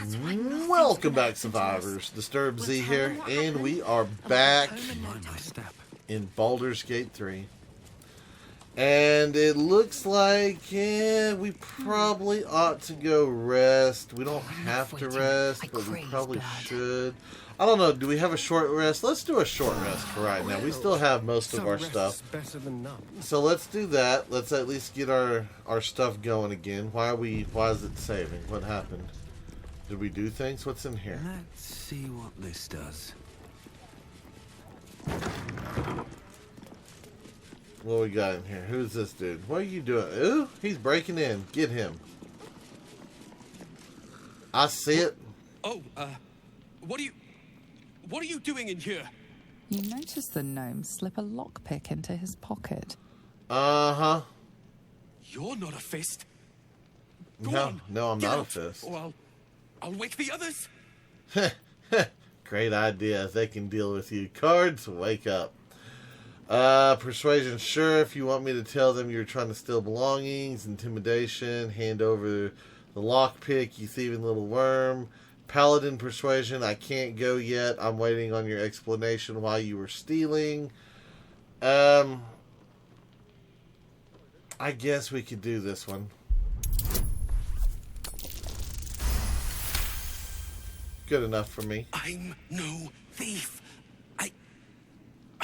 Welcome back, survivors. Disturbed Z here, and we are back in Baldur's Gate 3. And it looks like, we probably ought to go rest. We don't have to rest, but we probably should. I don't know, do we have a short rest? Let's do a short rest for right now. We still have most of our stuff. So let's do that. Let's at least get our stuff going again. Why is it saving? What happened? Did we do things? What's in here? Let's see what this does. What we got in here? Who's this dude? What are you doing? Ooh, he's breaking in. Get him. I see it. Oh, what are you doing in here? You notice the gnome slip a lockpick into his pocket. Uh-huh. You're not a fist. No, I'm not a fist. Or I'll wake the others. Great idea. They can deal with you. Cards, wake up. Persuasion, sure. If you want me to tell them you're trying to steal belongings. Intimidation, hand over the lockpick, you thieving little worm. Paladin persuasion, I can't go yet. I'm waiting on your explanation why you were stealing. I guess we could do this one. Good enough for me. I'm no thief. I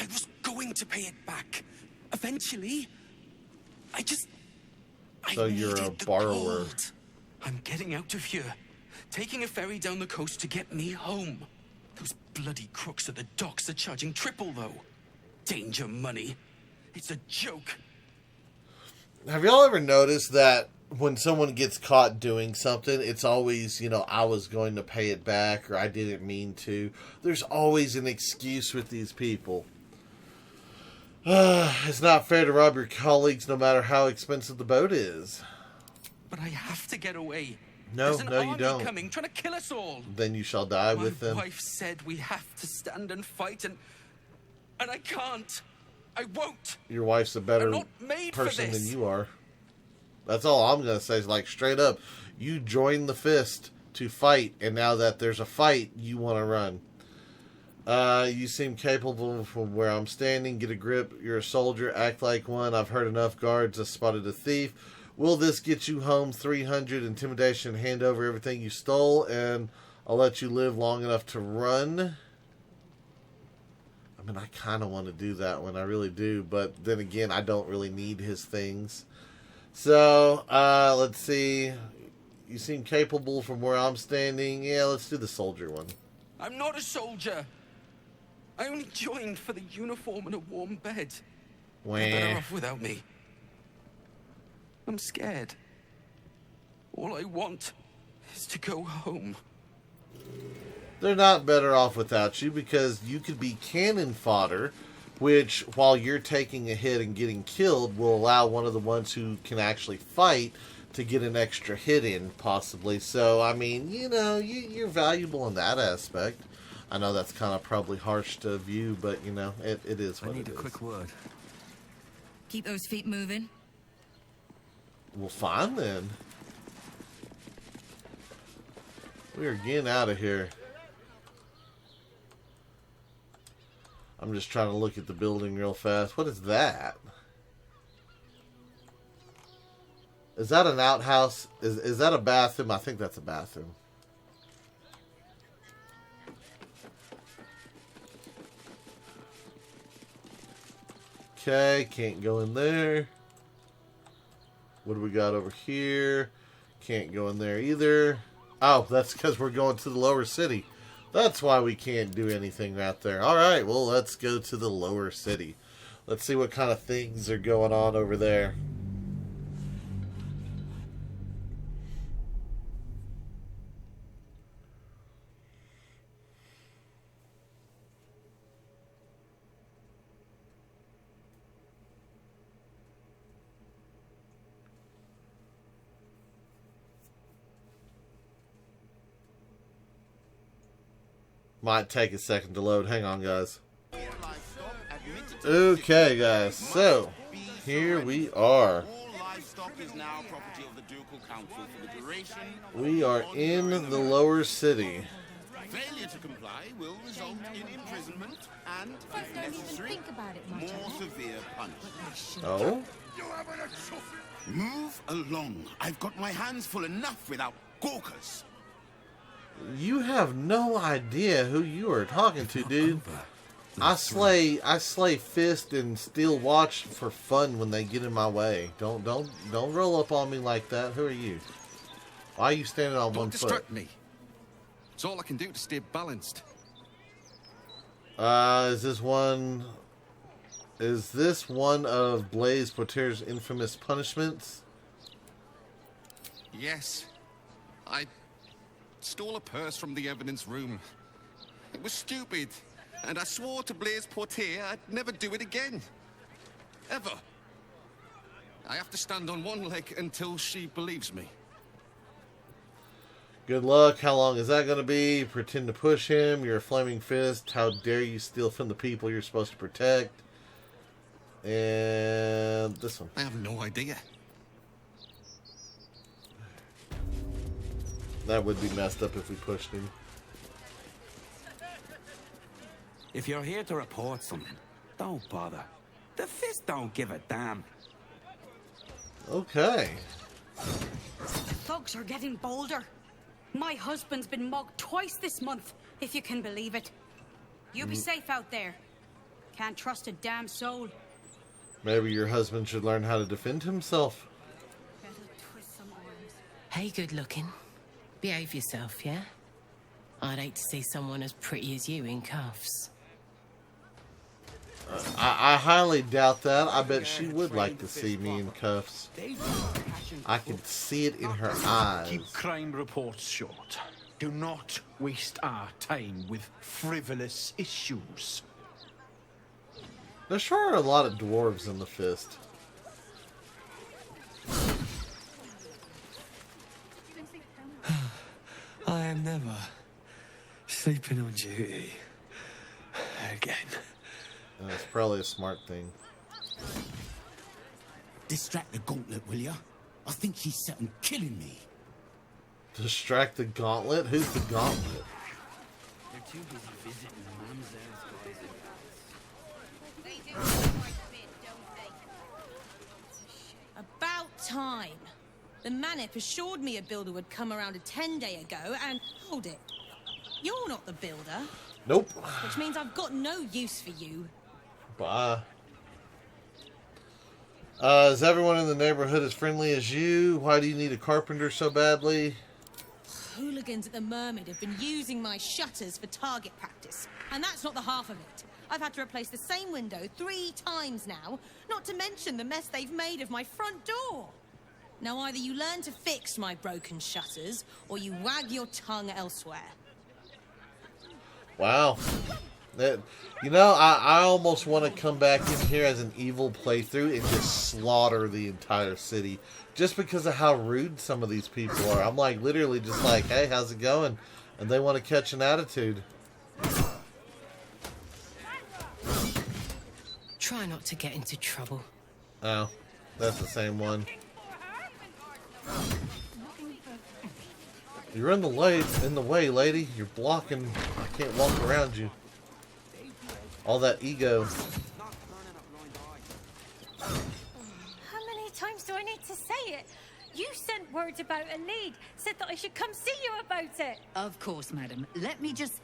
was going to pay it back. Eventually. So you're a borrower. Gold. I'm getting out of here. Taking a ferry down the coast to get me home. Those bloody crooks at the docks are charging triple, though. Danger money. It's a joke. Have y'all ever noticed that when someone gets caught doing something, it's always, I was going to pay it back, or I didn't mean to. There's always an excuse with these people. It's not fair to rob your colleagues no matter how expensive the boat is. But I have to get away. No, There's an you army don't. coming, trying to kill us all. Then you shall die with them. My wife said we have to stand and fight, and I can't. I won't. Your wife's a better I'm not made for person than this. you are. That's all I'm going to say is, straight up, you joined the fist to fight, and now that there's a fight, you want to run. You seem capable from where I'm standing. Get a grip. You're a soldier. Act like one. I've heard enough guards have spotted a thief. Will this get you home? 300 intimidation. Hand over everything you stole, and I'll let you live long enough to run. I mean, I kind of want to do that one. I really do. But then again, I don't really need his things. So, let's see. You seem capable from where I'm standing. Yeah, let's do the soldier one. I'm not a soldier. I only joined for the uniform and a warm bed. Wah. They're better off without me. I'm scared. All I want is to go home. They're not better off without you because you could be cannon fodder, which, while you're taking a hit and getting killed, will allow one of the ones who can actually fight to get an extra hit in, possibly. So, I mean, you're valuable in that aspect. I know that's kind of probably harsh to view, but, it is what it is. I need a quick word. Keep those feet moving. Well, fine then. We are getting out of here. I'm just trying to look at the building real fast. What is that? Is that an outhouse? Is that a bathroom? I think that's a bathroom. Okay, can't go in there. What do we got over here? Can't go in there either. Oh, that's because we're going to the lower city. That's why we can't do anything right there. Alright, well, let's go to the lower city. Let's see what kind of things are going on over there. Might take a second to load. Hang on, guys. Okay, guys. So, here we are. dock is now property of the Ducal Council for the duration. We are in the lower city. Failure to comply will result in imprisonment and, if necessary, more severe punishment. Oh? Move along. I've got my hands full enough without gawkers. You have no idea who you are talking to, dude. I slay fist and steal watch for fun when they get in my way. Don't roll up on me like that. Who are you? Why are you standing on one foot? Don't distract me. It's all I can do to stay balanced. Is this one of Blaise Porter's infamous punishments? Yes. I stole a purse from the evidence room. It was stupid, and I swore to Blaise Porter I'd never do it again. Ever. I have to stand on one leg until she believes me. Good luck. How long is that going to be? Pretend to push him. You're a flaming fist. How dare you steal from the people you're supposed to protect? And this one. I have no idea. That would be messed up if we pushed him. If you're here to report something, don't bother. The fist don't give a damn. Okay. The thugs are getting bolder. My husband's been mugged twice this month, if you can believe it. You be safe out there. Can't trust a damn soul. Maybe your husband should learn how to defend himself. Better twist some arms. Hey, good looking. Behave yourself, yeah? I'd hate to see someone as pretty as you in cuffs. I highly doubt that. I bet she would like to see me in cuffs. I can see it in her eyes. Keep crime reports short. Do not waste our time with frivolous issues. There sure are a lot of dwarves in the fist. I am never sleeping on duty again. That's probably a smart thing. Distract the gauntlet, will ya? I think she's set on killing me. Distract the gauntlet? Who's the gauntlet? They're too busy visiting the Mamsel's guys. About time. The Manip assured me a builder would come around a 10-day ago, and hold it. You're not the builder. Nope. Which means I've got no use for you. Bye. Is everyone in the neighborhood as friendly as you? Why do you need a carpenter so badly? Hooligans at the Mermaid have been using my shutters for target practice. And that's not the half of it. I've had to replace the same window 3 times now, not to mention the mess they've made of my front door. Now either you learn to fix my broken shutters, or you wag your tongue elsewhere. Wow. I almost want to come back in here as an evil playthrough and just slaughter the entire city. Just because of how rude some of these people are. I'm like, literally just like, hey, how's it going? And they want to catch an attitude. Try not to get into trouble. Oh, that's the same one. You're in the way, lady. You're blocking. I can't walk around you. All that ego. How many times do I need to say it? You sent word about a lead, said that I should come see you about it. Of course, madam. Let me just...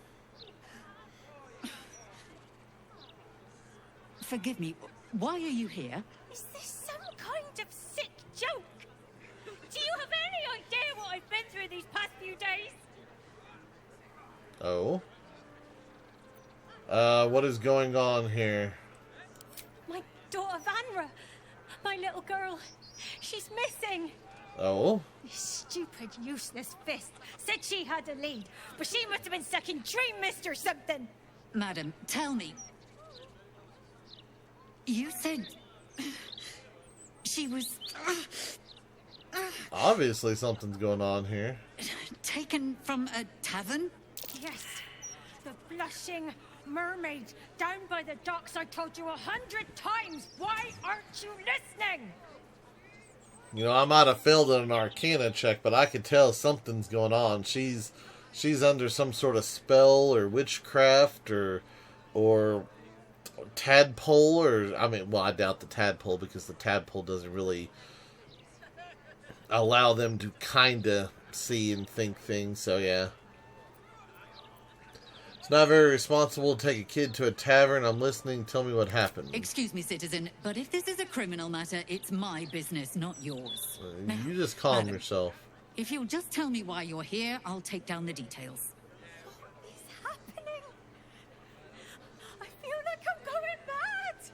Forgive me, why are you here? Is this some kind of sick joke? Do you have any idea what I've been through these past few days? Oh. What is going on here? My daughter Vanra, my little girl, she's missing. Oh? This stupid, useless fist said she had a lead, but she must have been stuck in Dream Mist or something. Madam, tell me. You said... she was... Obviously something's going on here. taken from a tavern? Yes, the blushing mermaid down by the docks I told you 100 times. Why aren't you listening? You know, I might have failed at an Arcana check, but I could tell something's going on. She's under some sort of spell or witchcraft or tadpole, or I mean, well, I doubt the tadpole because the tadpole doesn't really allow them to kinda see and think things. So yeah. It's not very responsible to take a kid to a tavern. I'm listening. Tell me what happened. Excuse me, citizen, but if this is a criminal matter, it's my business, not yours. You just calm yourself. If you'll just tell me why you're here, I'll take down the details. What is happening? I feel like I'm going mad.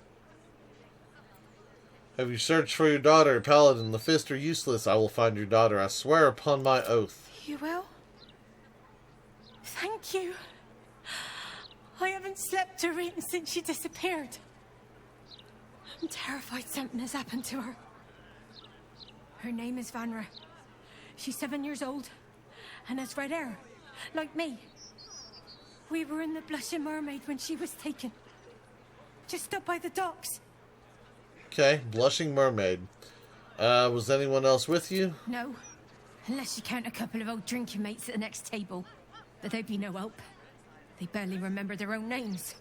Have you searched for your daughter, Paladin? The fists are useless. I will find your daughter. I swear upon my oath. You will? Thank you. I haven't slept or eaten since she disappeared. I'm terrified something has happened to her. Her name is Vanra. She's 7 years old and has red hair, like me. We were in the Blushing Mermaid when she was taken. Just up by the docks. Okay, Blushing Mermaid. Was anyone else with you? No, unless you count a couple of old drinking mates at the next table. But they'd be no help. They barely remember their own names.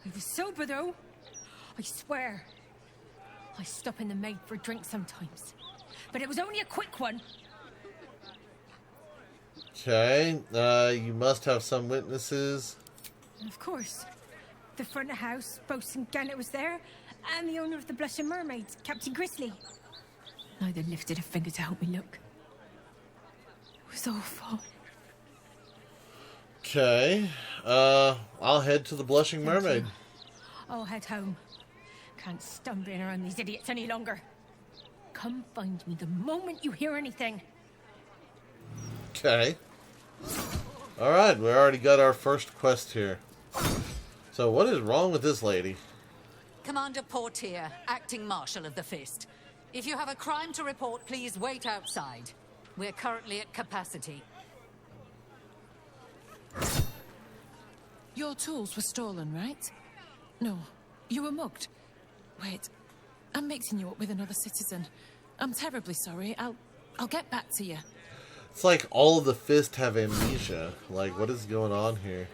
I was sober, though. I swear. I stop in the maid for a drink sometimes. But it was only a quick one. Okay, you must have some witnesses. Of course. The front of house, Bosun Gannet was there, and the owner of the Blushing Mermaid, Captain Grizzly. Neither lifted a finger to help me look. It was awful. Okay, I'll head to the Blushing Mermaid. I'll head home. Can't stand being around these idiots any longer. Come find me the moment you hear anything. Okay. Alright, we already got our first quest here. So what is wrong with this lady? Commander Portier, acting marshal of the Fist. If you have a crime to report, please wait outside. We're currently at capacity. Your tools were stolen, right? No, you were mugged. Wait, I'm mixing you up with another citizen. I'm terribly sorry. I'll get back to you. It's like all of the Fist have amnesia. Like, what is going on here?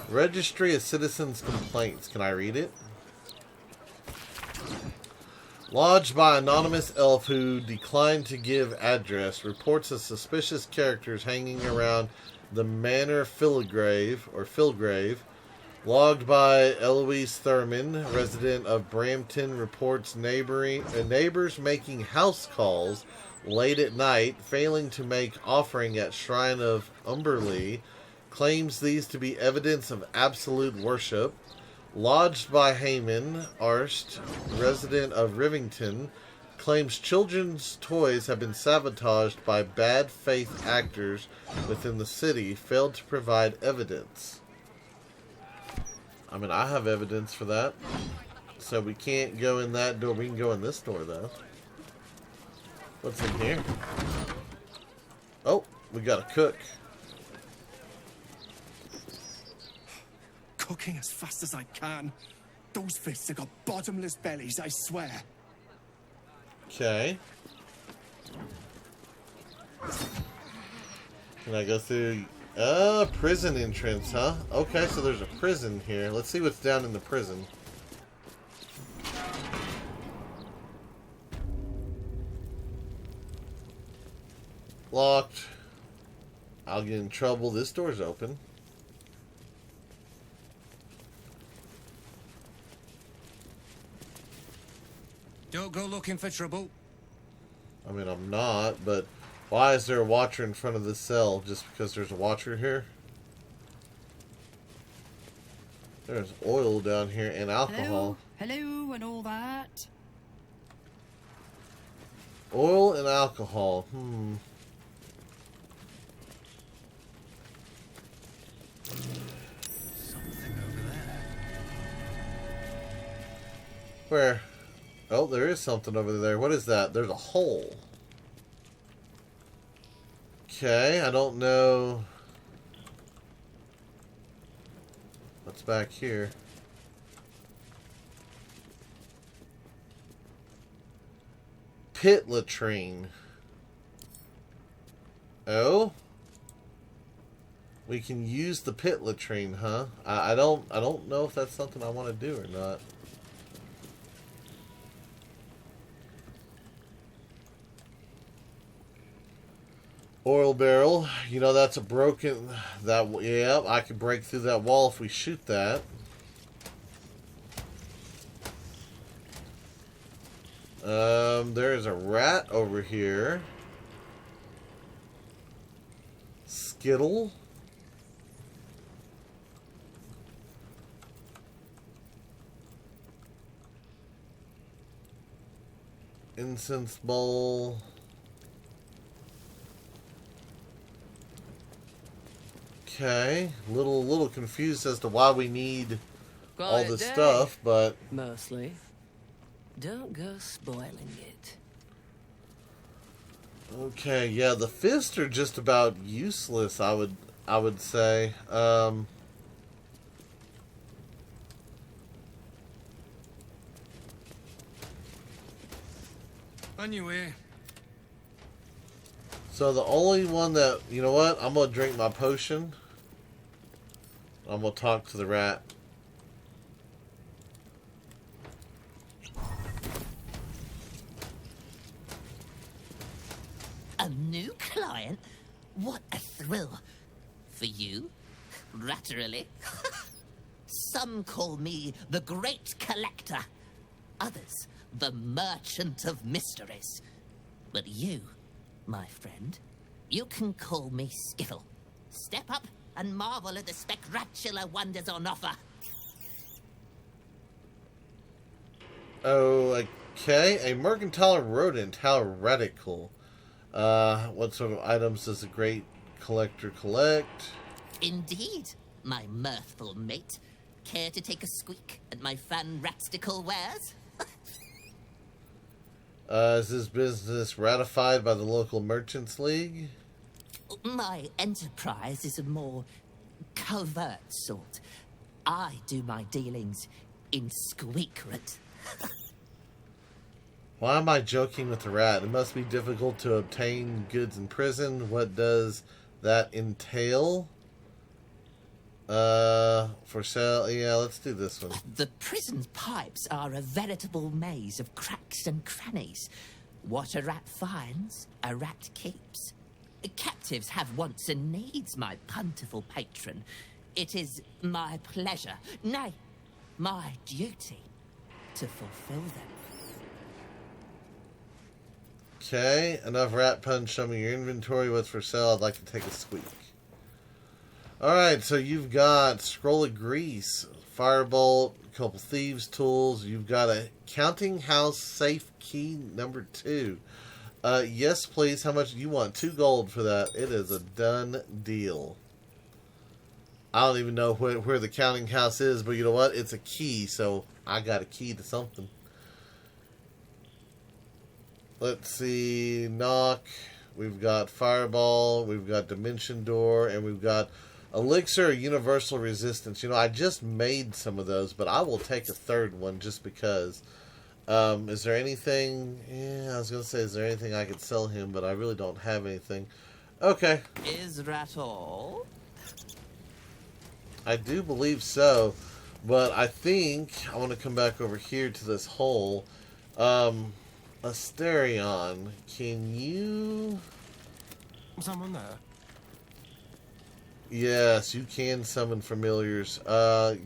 Registry of Citizens' Complaints. Can I read it? Lodged by anonymous elf who declined to give address, reports of suspicious characters hanging around the Manor Filgrave. Logged by Eloise Thurman, resident of Brampton, reports neighbors making house calls late at night, failing to make offering at Shrine of Umberlee, claims these to be evidence of absolute worship. Lodged by Heyman Arst, resident of Rivington, claims children's toys have been sabotaged by bad faith actors within the city, failed to provide evidence. I mean, I have evidence for that. So we can't go in that door. We can go in this door, though. What's in here? Oh, we got a cook. Cooking as fast as I can. Those fists have got bottomless bellies, I swear. Okay. Can I go through... prison entrance, huh? Okay, so there's a prison here. Let's see what's down in the prison. Locked. I'll get in trouble. This door's open. Don't go looking for trouble. I mean, I'm not, but why is there a watcher in front of this cell? Just because there's a watcher here? There's oil down here and alcohol. Hello, and all that. Oil and alcohol. Something over there. Where? Oh, there is something over there. What is that? There's a hole. Okay, I don't know what's back here. pit latrine. Oh, we can use the pit latrine, huh? I don't know if that's something I want to do or not. Oil barrel, you know that's a broken. Yeah, I can break through that wall if we shoot that. There's a rat over here. Skittle. Incense bowl. Okay, little confused as to why we need all this stuff, but mostly. Don't go spoiling it. Okay, yeah, the fists are just about useless, I would say. On your way. So the only one that, you know what? I'm gonna drink my potion. I'm gonna talk to the rat. A new client? What a thrill. For you? Ratterily? Some call me the Great Collector. Others, the Merchant of Mysteries. But you, my friend, you can call me Skiffle. Step up and marvel at the spectacular wonders on offer. Okay, a mercantile rodent. How radical. What sort of items does a great collector collect? Indeed, my mirthful mate. Care to take a squeak at my fun ratstical wares? Is this business ratified by the local Merchants League? My enterprise is a more covert sort. I do my dealings in squeakret. Why am I joking with the rat? It must be difficult to obtain goods in prison. What does that entail? For sale? Yeah, let's do this one. The prison pipes are a veritable maze of cracks and crannies. What a rat finds, a rat keeps. Captives have wants and needs, my plentiful patron. It is my pleasure, nay, my duty, to fulfill them. Okay, enough rat puns. Show me your inventory. What's for sale? I'd like to take a squeak. Alright, so you've got Scroll of Grease, Firebolt, a couple Thieves' Tools. You've got a Counting House Safe Key number 2. Yes, please. How much do you want? 2 gold for that. It is a done deal. I don't even know where the counting house is, but you know what? It's a key, so I got a key to something. Let's see. Knock. We've got Fireball. We've got Dimension Door. And we've got Elixir of Universal Resistance. You know, I just made some of those, but I will take a third one just because. Is there anything... Yeah, I was going to say, is there anything I could sell him, but I really don't have anything. Okay. Is that all? I do believe so, but I think I want to come back over here to this hole. Asterion, can you... Someone there? Yes, you can summon familiars.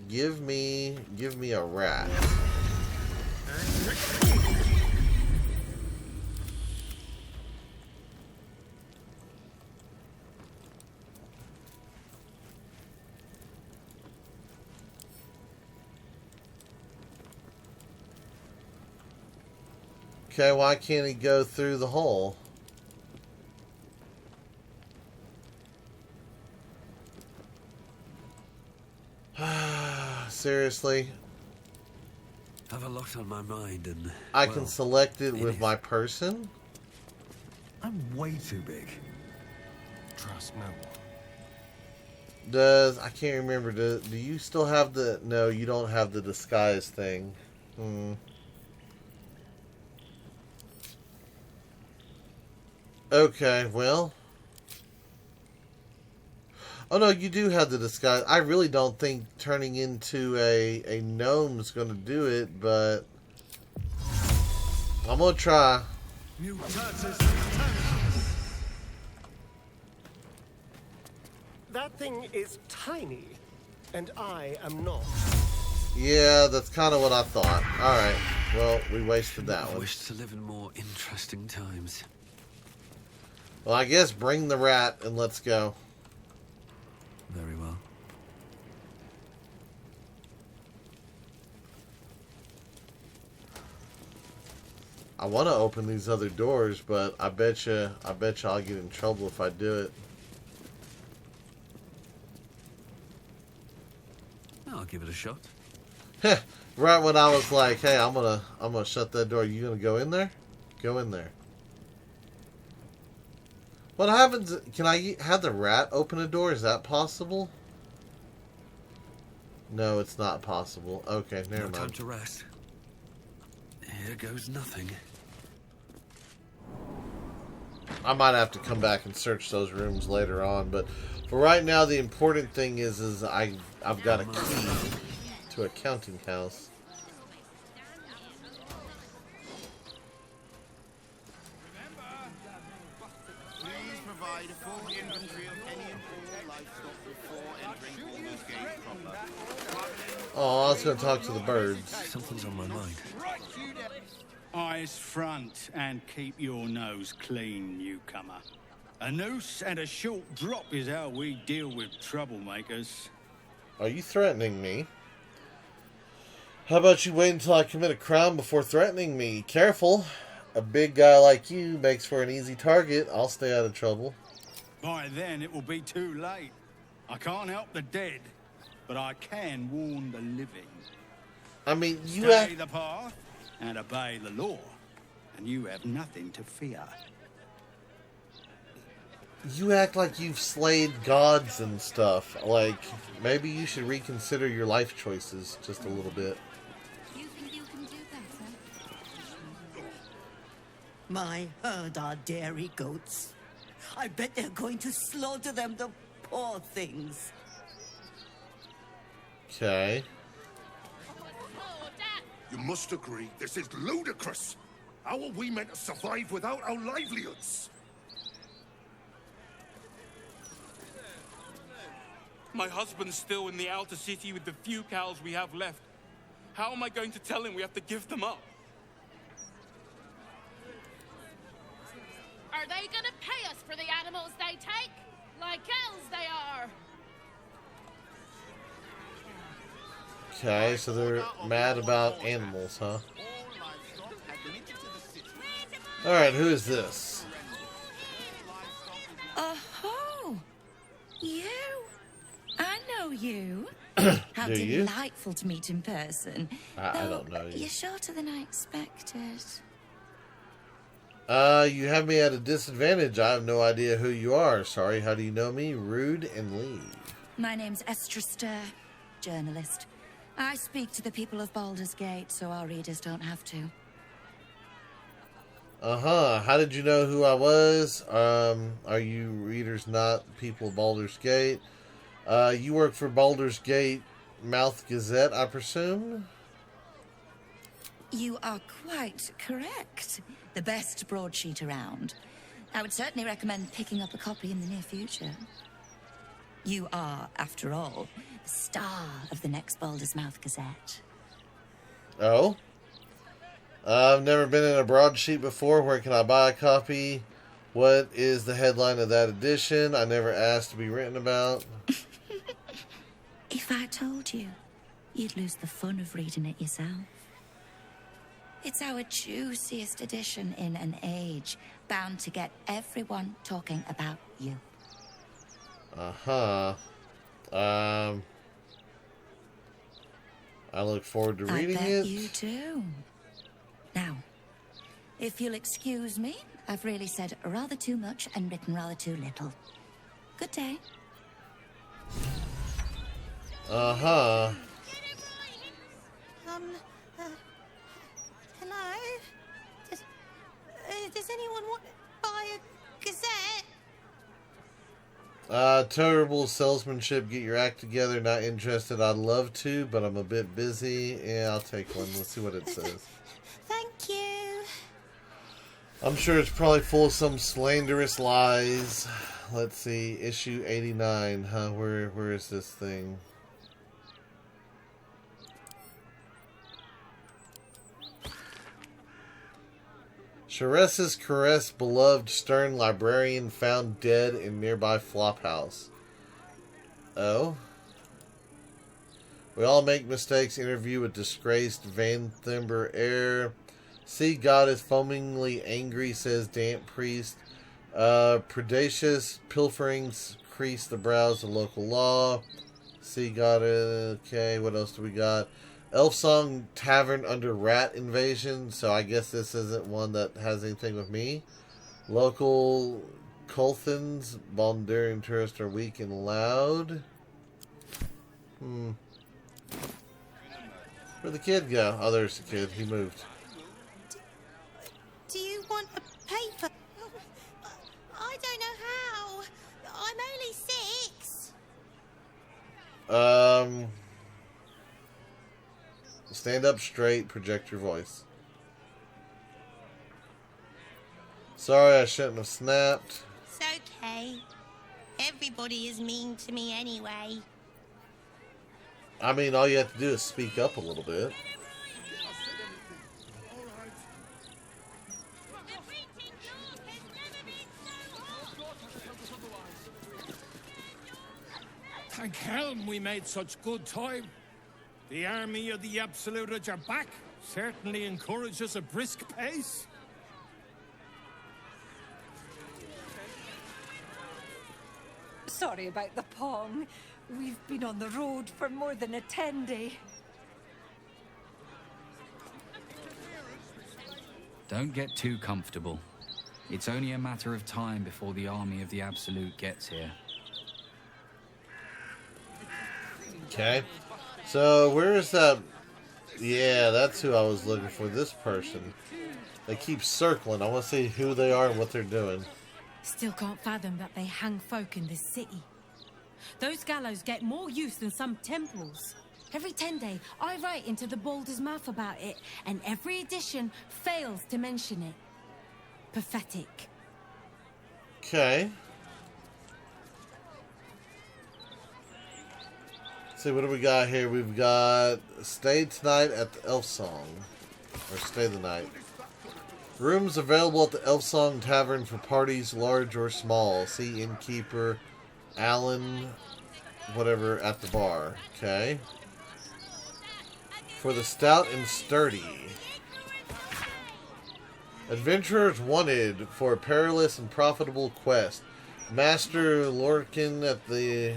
Give me a rat. Okay, why can't he go through the hole? Seriously? I have a lot on my mind and... I can select it with my person? I'm way too big. Trust no one. I can't remember, do you still have the... No, you don't have the disguise thing. Okay, well. Oh no, you do have the disguise. I really don't think turning into a gnome's going to do it, but I'm going to try. That thing is tiny, and I am not. Yeah, that's kind of what I thought. Alright, well, we wasted that one. I wish to live in more interesting times. Well, I guess bring the rat and let's go. Very well. I want to open these other doors, but I bet you I'll get in trouble if I do it. I'll give it a shot. Right when I was like, "Hey, I'm gonna shut that door." You gonna go in there? Go in there. What happens? Can I have the rat open a door? Is that possible? No, it's not possible. Okay, never mind. No time to rest. Here goes nothing. I might have to come back and search those rooms later on, but for right now, the important thing is I've got a key to a counting house. Please provide a full inventory of any and all livestock before entering Baldur's Gate proper. Oh, I was going to talk to the birds. Something's on my mind. Eyes front and keep your nose clean, newcomer. A noose and a short drop is how we deal with troublemakers. Are you threatening me? How about you wait until I commit a crime before threatening me? Careful. A big guy like you makes for an easy target. I'll stay out of trouble. By then, it will be too late. I can't help the dead, but I can warn the living. I mean, you Stay the path and obey the law, and you have nothing to fear. You act like you've slayed gods and stuff. Like, maybe you should reconsider your life choices just a little bit. You think you can do better? My herd are dairy goats. I bet they're going to slaughter them, the poor things. Okay. You must agree, this is ludicrous. How are we meant to survive without our livelihoods? My husband's still in the outer city with the few cows we have left. How am I going to tell him we have to give them up? Are they gonna pay us for the animals they take? Like elves they are! Okay, so they're mad about animals, huh? Alright, who is this? Oh, you? I know you. How Do you? delightful to meet in person. I don't know you. You're shorter than I expected. You have me at a disadvantage. I have no idea who you are. Sorry, how do you know me? Rude and leave. My name's Estrester, journalist. I speak to the people of Baldur's Gate, so our readers don't have to. Uh-huh. How did you know who I was? Are you readers not people of Baldur's Gate? You work for Baldur's Gate Mouth Gazette, I presume? You are quite correct. The best broadsheet around. I would certainly recommend picking up a copy in the near future. You are, after all, the star of the next Baldur's Mouth Gazette. Oh? I've never been in a broadsheet before. Where can I buy a copy? What is the headline of that edition? I never asked to be written about. If I told you, you'd lose the fun of reading it yourself. It's our juiciest edition in an age bound to get everyone talking about you. Uh-huh. I look forward to reading I bet it. you do. Now, if you'll excuse me, I've really said rather too much and written rather too little. Good day. Uh-huh. Hello? Does anyone want to buy a Terrible salesmanship. Get your act together. Not interested. I'd love to, but I'm a bit busy. Yeah, I'll take one. Let's see what it says. Thank you. I'm sure it's probably full of some slanderous lies. Let's see. Issue 89. Huh? Where is this thing? Sharessa's caress, beloved stern librarian found dead in nearby flophouse. Oh? We all make mistakes. Interview with disgraced Van Thimber heir. Sea goddess foamingly angry, says damp priest. Predacious pilferings crease the brows of local law. Sea goddess. Okay, what else do we got? Elfsong Tavern under rat invasion, so I guess this isn't one that has anything with me. Local Colthans, Baldur and tourists are weak and loud. Where'd the kid go? Oh, there's the kid. He moved. Do you want a paper? I don't know how. I'm only 6. Stand up straight, project your voice. Sorry, I shouldn't have snapped. It's okay. Everybody is mean to me anyway. I mean, all you have to do is speak up a little bit. Thank Helm we made such good time. The army of the Absolute are back. Certainly encourages a brisk pace. Sorry about the pong. We've been on the road for more than a 10-day. Don't get too comfortable. It's only a matter of time before the army of the Absolute gets here. Okay. So, where is that? Yeah, that's who I was looking for. This person. They keep circling. I want to see who they are and what they're doing. Still can't fathom that they hang folk in this city. Those gallows get more use than some temples. Every 10-day, I write into the Baldur's mouth about it, and every edition fails to mention it. Pathetic. Okay. See, what do we got here? We've got stay tonight at the Elfsong. Or stay the night. Rooms available at the Elfsong Tavern for parties large or small. See innkeeper Alan, whatever, at the bar. Okay. For the stout and sturdy. Adventurers wanted for a perilous and profitable quest. Master Lorcan at the...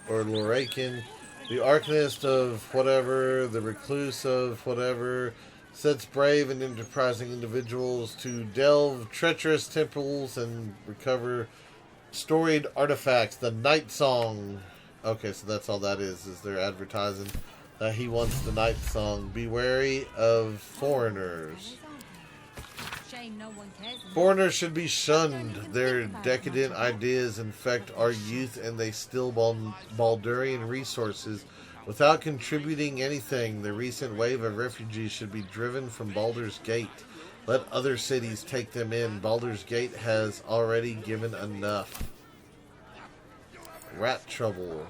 or Lorakin, the Arcanist of whatever, the Recluse of whatever, sets brave and enterprising individuals to delve treacherous temples and recover storied artifacts. The Night Song. Okay, so that's all that is they're advertising that he wants the Night Song. Be wary of foreigners. Foreigners should be shunned. Their decadent ideas infect our youth and they steal Baldurian resources without contributing anything. The recent wave of refugees should be driven from Baldur's Gate. Let other cities take them in. Baldur's Gate has already given enough. Rat trouble.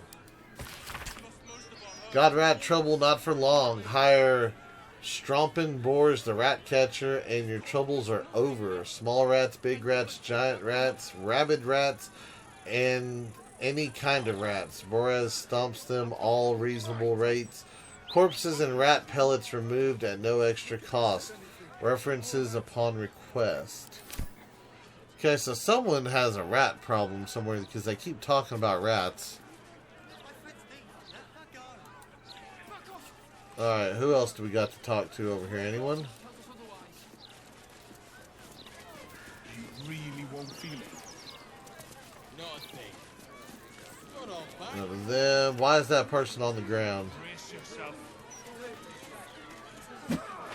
Got rat trouble, not for long. Hire Strompin Boars, the rat catcher, and your troubles are over. Small rats, big rats, giant rats, rabid rats, and any kind of rats. Boraz stomps them all reasonable rates. Corpses and rat pellets removed at no extra cost. References upon request. Okay, so someone has a rat problem somewhere because they keep talking about rats. Alright, who else do we got to talk to over here? Anyone? You really won't feel it. None of them. Why is that person on the ground?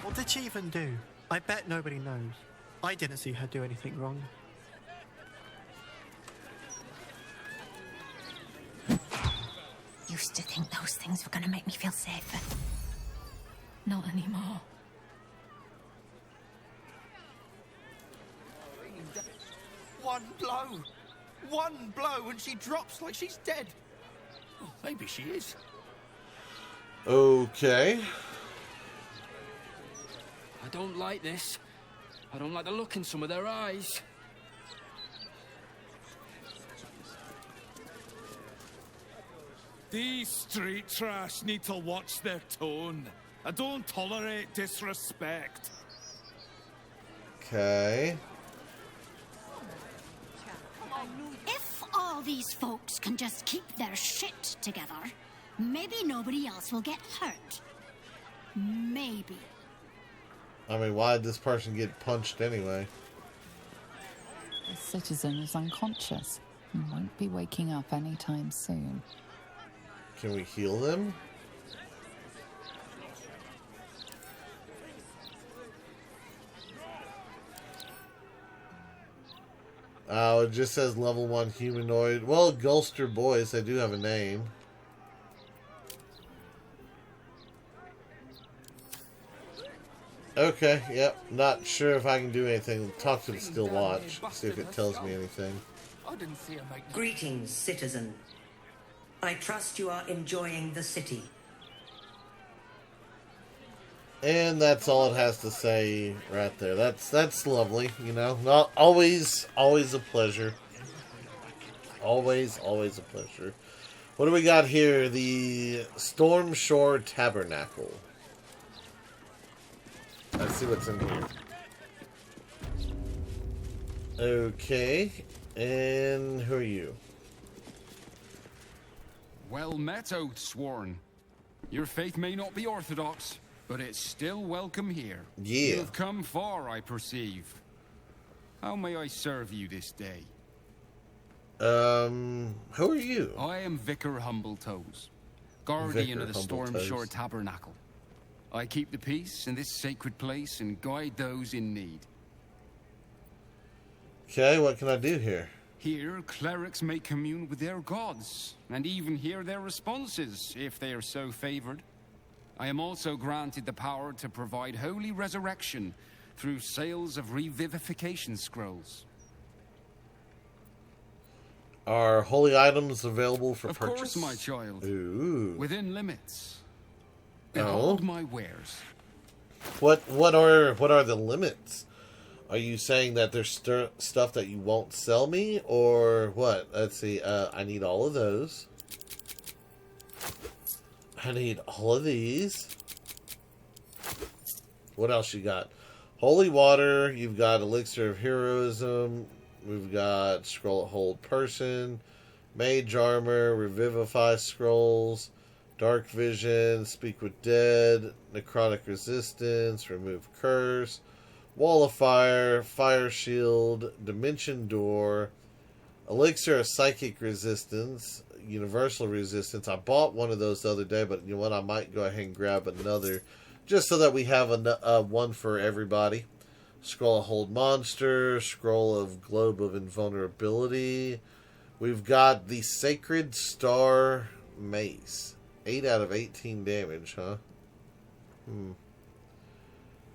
What did she even do? I bet nobody knows. I didn't see her do anything wrong. used to think those things were going to make me feel safer. Not anymore. One blow and she drops like she's dead. Oh, maybe she is. Okay. I don't like this. I don't like the look in some of their eyes. These street trash need to watch their tone. I don't tolerate disrespect. Okay. If all these folks can just keep their shit together, maybe nobody else will get hurt. Maybe. I mean, why did this person get punched anyway? The citizen is unconscious and won't be waking up anytime soon. Can we heal them? Oh, it just says level 1 humanoid. Well, Gulster boys, they do have a name. Okay, yep. Not sure if I can do anything. Talk to the still watch. See if it tells me anything. I didn't see her make... Greetings, citizen. I trust you are enjoying the city. And that's all it has to say right there. That's lovely, you know. Not always a pleasure. Always a pleasure. What do we got here? The Storm Shore Tabernacle. Let's see what's in here. Okay. And who are you? Well met, Oathsworn. Your faith may not be orthodox, but it's still welcome here. Yeah. You've come far, I perceive. How may I serve you this day? Who are you? I am Vicar Humbletoes, guardian of the Storm Shore Tabernacle. I keep the peace in this sacred place and guide those in need. Okay, what can I do here? Here, clerics may commune with their gods, and even hear their responses, if they are so favored. I am also granted the power to provide holy resurrection through sales of revivification scrolls. Are holy items available for purchase? Of course, my child. Ooh. Within limits. Behold my wares. What are the limits? Are you saying that there's stuff that you won't sell me, or what? Let's see. I need all of those. I need all of these. What else you got? Holy water. You've got elixir of heroism. We've got scroll of hold person, mage armor, revivify scrolls, dark vision, speak with dead, necrotic resistance, remove curse, wall of fire, fire shield, dimension door, elixir of psychic resistance, universal resistance. I bought one of those the other day, but you know what? I might go ahead and grab another just so that we have one for everybody. Scroll of Hold Monster, Scroll of Globe of Invulnerability. We've got the Sacred Star Mace. 8 out of 18 damage, huh?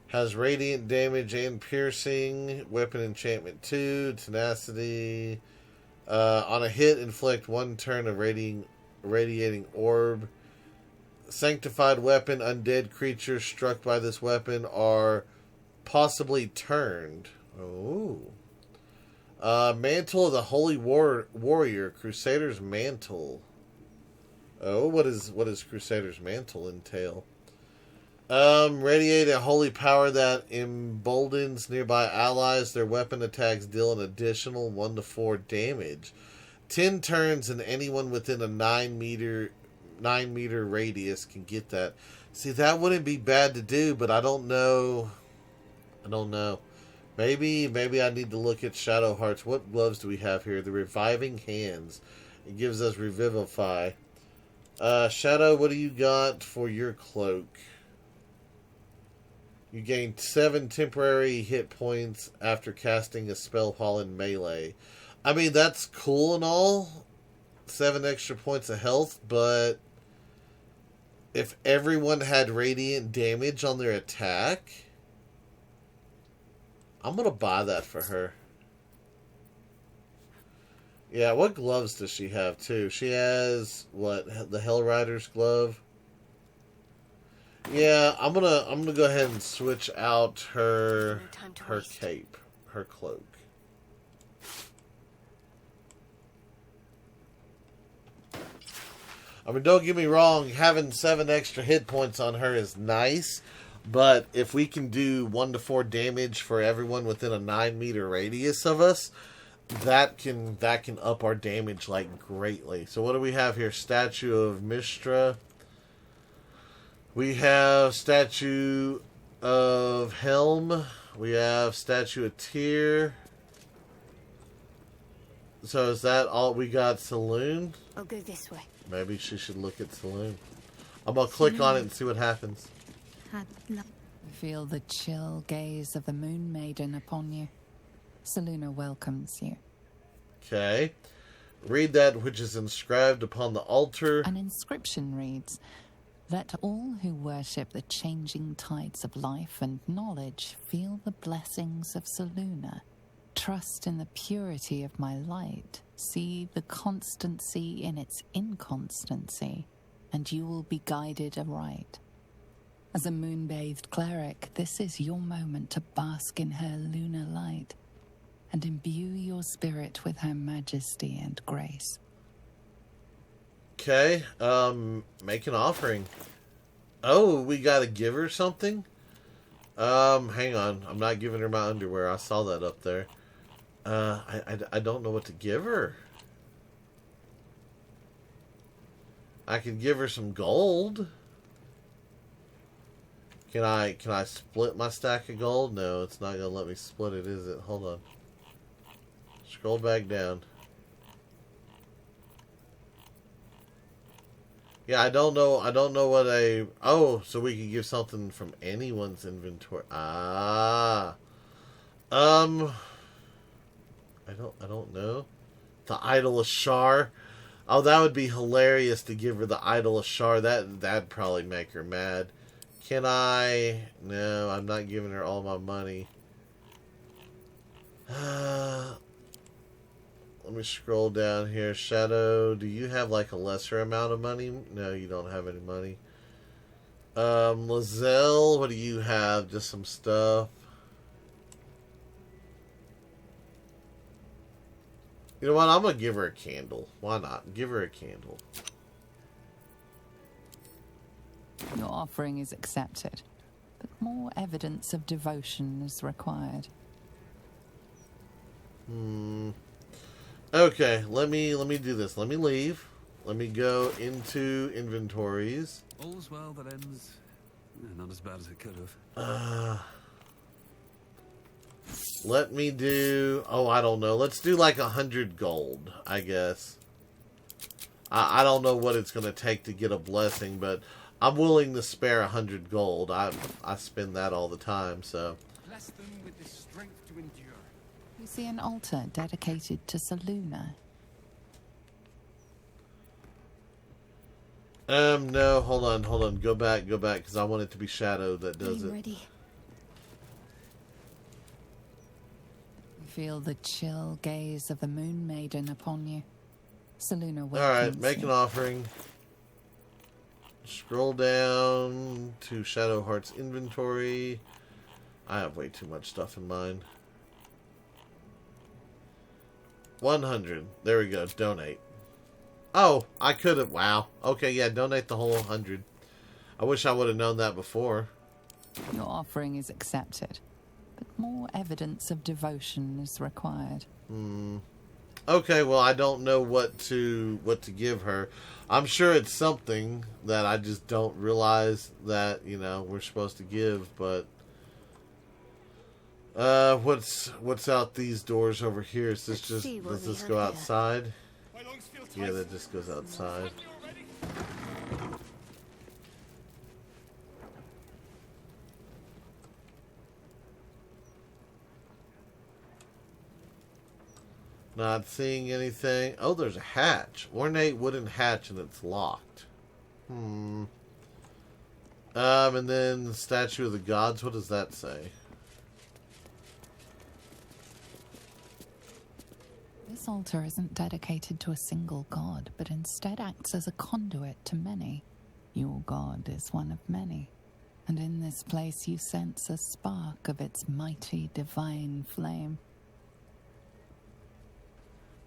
Has Radiant Damage and Piercing. Weapon Enchantment 2. Tenacity. On a hit, inflict 1 turn of Radiating Orb. Sanctified Weapon. Undead creatures struck by this weapon are possibly turned. Oh. Mantle of the Holy Warrior. Crusader's Mantle. Oh, what does Crusader's Mantle entail? Radiate a holy power that emboldens nearby allies. Their weapon attacks deal an additional 1 to 4 damage. 10 turns and anyone within a 9 meter radius can get that. See, that wouldn't be bad to do, but I don't know. Maybe I need to look at Shadow Hearts. What gloves do we have here? The Reviving Hands. It gives us Revivify. Shadow, what do you got for your cloak? You gain 7 temporary hit points after casting a spell while in melee. I mean, that's cool and all. 7 extra points of health, but If everyone had radiant damage on their attack, I'm going to buy that for her. Yeah, what gloves does she have, too? She has, what, the Hell Rider's glove? Yeah, I'm gonna go ahead and switch out her cape, her cloak. I mean, don't get me wrong, having 7 extra hit points on her is nice, but if we can do 1 to 4 damage for everyone within a 9-meter radius of us, that can up our damage like greatly. So what do we have here? Statue of Mistra. We have Statue of Helm. We have Statue of Tyr. So is that all we got? Saloon? I'll go this way. Maybe she should look at Saloon. I'm going to click on it and see what happens. Feel the chill gaze of the Moon Maiden upon you. Seluna welcomes you. Okay. Read that which is inscribed upon the altar. An inscription reads, "Let all who worship the changing tides of life and knowledge feel the blessings of Seluna. Trust in the purity of my light. See the constancy in its inconstancy, and you will be guided aright. As a moon-bathed cleric, this is your moment to bask in her lunar light and imbue your spirit with her majesty and grace." Okay, make an offering. Oh, we gotta give her something? Hang on. I'm not giving her my underwear. I saw that up there. I don't know what to give her. I could give her some gold. Can I split my stack of gold? No, it's not gonna let me split it, is it? Hold on. Scroll back down. Yeah, I don't know what a... Oh, so we can give something from anyone's inventory. Ah. I don't know. The Idol of Shar. Oh, that would be hilarious to give her the Idol of Shar. That'd probably make her mad. Can I... No, I'm not giving her all my money. Let me scroll down here. Shadow, do you have like a lesser amount of money? No, you don't have any money. Lizelle, what do you have? Just some stuff. You know what? I'm going to give her a candle. Why not? Give her a candle. Your offering is accepted, but more evidence of devotion is required. Okay, let me do this. Let me leave. Let me go into inventories. All's well that ends. Not as bad as it could have. Let me do... Oh, I don't know. Let's do like 100 gold, I guess. I don't know what it's going to take to get a blessing, but I'm willing to spare 100 gold. I spend that all the time, so... Bless them with the strength to endure. You see an altar dedicated to Seluna. No, hold on. Go back, because I want it to be Shadow that does it. Ready. Feel the chill gaze of the Moon Maiden upon you. Seluna welcomes you. Alright, make an offering. Scroll down to Shadowheart's inventory. I have way too much stuff in mine. 100. There we go. Donate. Oh, I could have. Wow. Okay, yeah, donate the whole 100. I wish I would have known that before. Your offering is accepted, but more evidence of devotion is required. Okay, well, I don't know what to give her. I'm sure it's something that I just don't realize that, we're supposed to give, but what's out these doors over here? Is this does this go outside? Yeah, that just goes outside. Not seeing anything. Oh, there's a hatch. Ornate wooden hatch, and it's locked. And then the statue of the gods. What does that say? This altar isn't dedicated to a single god, but instead acts as a conduit to many. Your god is one of many, and in this place you sense a spark of its mighty divine flame.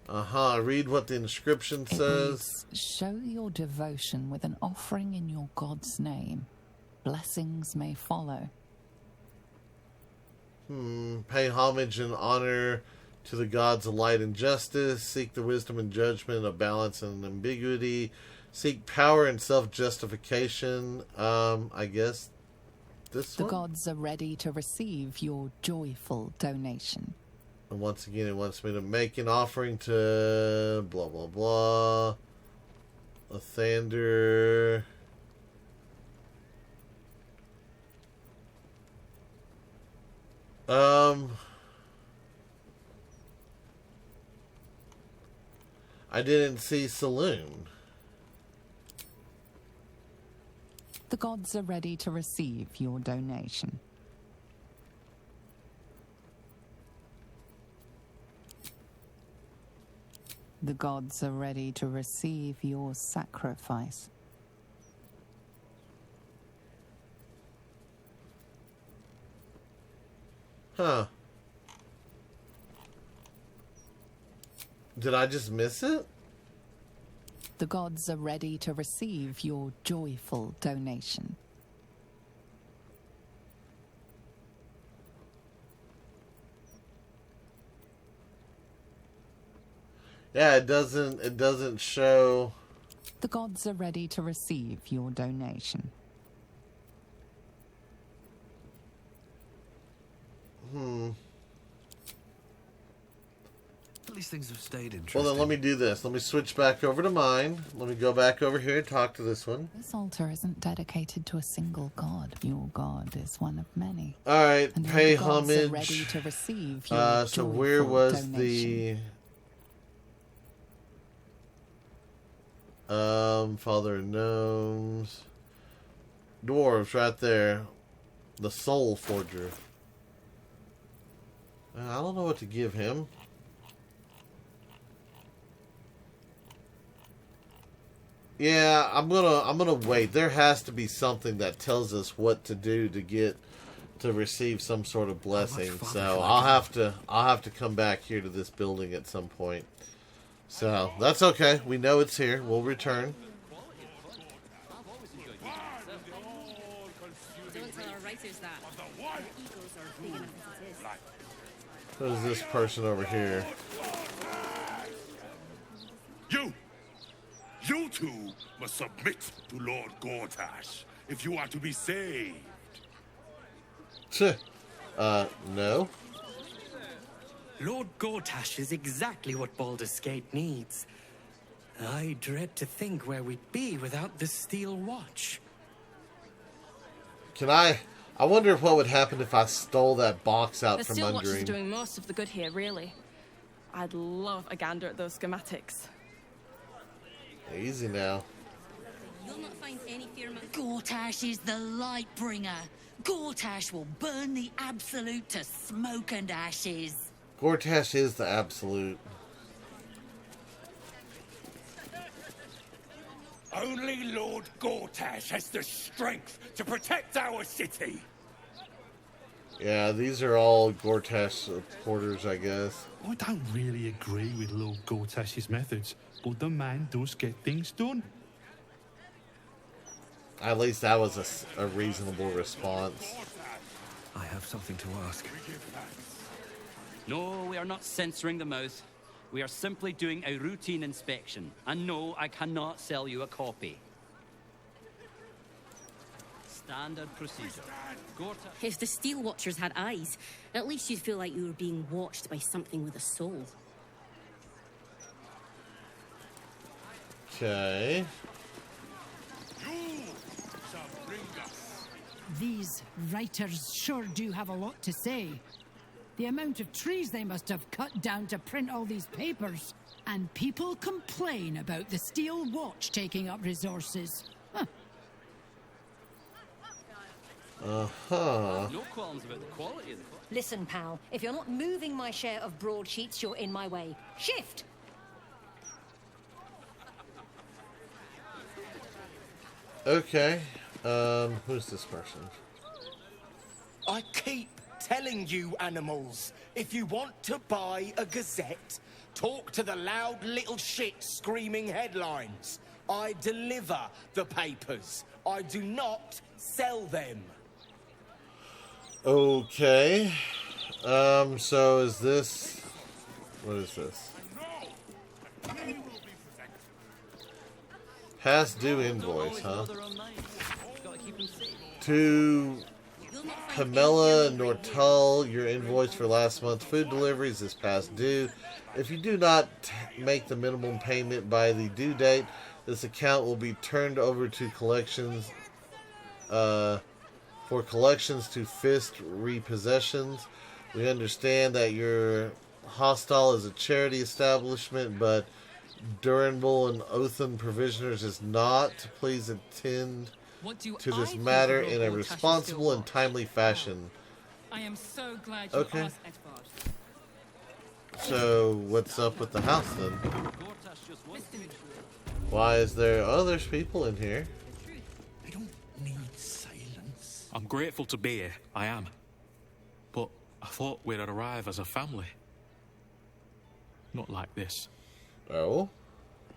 Read what the inscription says. Reads, show your devotion with an offering in your god's name. Blessings may follow. Pay homage and honor to the gods of light and justice. Seek the wisdom and judgment of balance and ambiguity. Seek power and self-justification. I guess this The one? gods are ready to receive your joyful donation. And once again, it wants me to make an offering to blah, blah, blah. Lathander. I didn't see Saloon. The gods are ready to receive your donation. The gods are ready to receive your sacrifice. Huh. Did I just miss it? The gods are ready to receive your joyful donation. Yeah, it doesn't show. The gods are ready to receive your donation. At least things have stayed interesting. Well, then let me do this. Let me switch back over to mine. Let me go back over here and talk to this one. This altar isn't dedicated to a single god. Your god is one of many. All right, and pay the gods homage. Are ready to receive your So where was donation. the Father of Gnomes? Dwarves right there. The Soul Forger. I don't know what to give him. Yeah, I'm gonna wait. There has to be something that tells us what to do to receive some sort of blessing. So I'll have to come back here to this building at some point. So that's okay. We know it's here. We'll return. Who's this person over here? You two must submit to Lord Gortash if you are to be saved. No. Lord Gortash is exactly what Baldur's Gate needs. I dread to think where we'd be without the steel watch. I wonder what would happen if I stole that box out from The under steel watch is him. doing most of the good here, really. I'd love a gander at those schematics. Easy now. You'll not find any fear among... Gortash is the light bringer. Gortash will burn the Absolute to smoke and ashes. Gortash is the absolute. Only Lord Gortash has the strength to protect our city. Yeah, these are all Gortash supporters, I guess. I don't really agree with Lord Gortash's methods, but the man does get things done. At least that was a reasonable response. I have something to ask. No, we are not censoring the mouth. We are simply doing a routine inspection. And no, I cannot sell you a copy. Standard procedure. If the Steel Watchers had eyes, at least you'd feel like you were being watched by something with a soul. Okay. These writers sure do have a lot to say. The amount of trees they must have cut down to print all these papers. And people complain about the Steel Watch taking up resources. Huh. Uh-huh. No qualms about the quality of the food. Listen, pal, if you're not moving my share of broadsheets, you're in my way. Shift! Okay. Who's this person? I keep telling you, animals, if you want to buy a gazette, talk to the loud little shit screaming headlines. I deliver the papers. I do not sell them. Okay. So is this... What is this? Past due invoice, huh? To Pamela Nortal, your invoice for last month's food deliveries is past due. If you do not make the minimum payment by the due date, this account will be turned over to collections for collections to fist repossessions. We understand that your hostel is a charity establishment, but Durable and Othan Provisioners is not. Please attend to this matter in a responsible and timely fashion. I am so glad you Okay. asked, Edvard. So, what's up with the house then? Why is there... Oh, there's people in here. I don't need silence. I'm grateful to be here, I am. But I thought we'd arrive as a family. Not like this. Oh?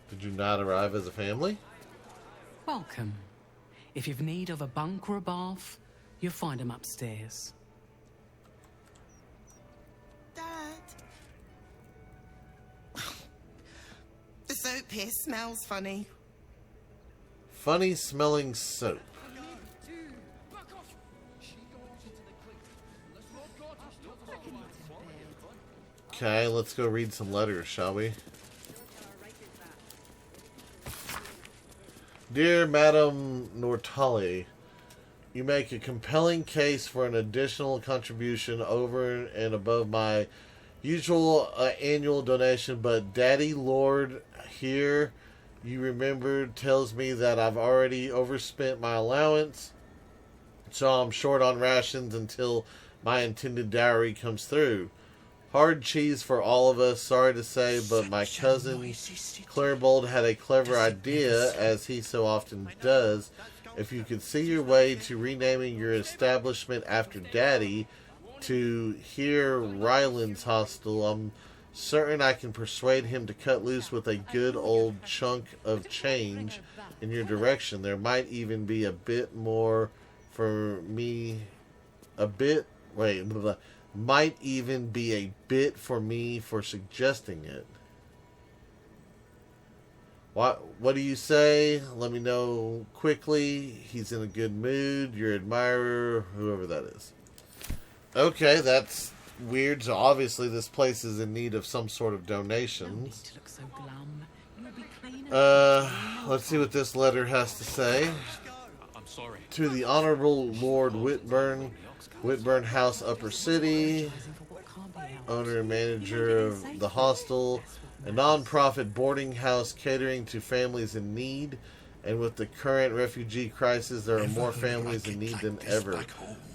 Did you not arrive as a family? Welcome. If you've need of a bunk or a bath, you'll find them upstairs. The soap here smells funny. Funny smelling soap. Okay, let's go read some letters, shall we? Dear Madam Nortali, you make a compelling case for an additional contribution over and above my usual annual donation, but Daddy Lord here, you remember, tells me that I've already overspent my allowance, so I'm short on rations until my intended dowry comes through. Hard cheese for all of us, sorry to say, but my cousin Clairbold had a clever idea, as he so often does. If you could see your way to renaming your establishment after Daddy to Here Ryland's Hostel, I'm certain I can persuade him to cut loose with a good old chunk of change in your direction. There might even be a bit more for me, might even be a bit for me for suggesting it. What do you say? Let me know quickly. He's in a good mood. Your admirer, whoever that is. Okay, that's weird. So obviously this place is in need of some sort of donations. Let's see what this letter has to say. I'm sorry. To the Honorable Lord Whitburn, Whitburn House, Upper City, owner and manager of the hostel, a non-profit boarding house catering to families in need. And with the current refugee crisis, there are more families in need than ever.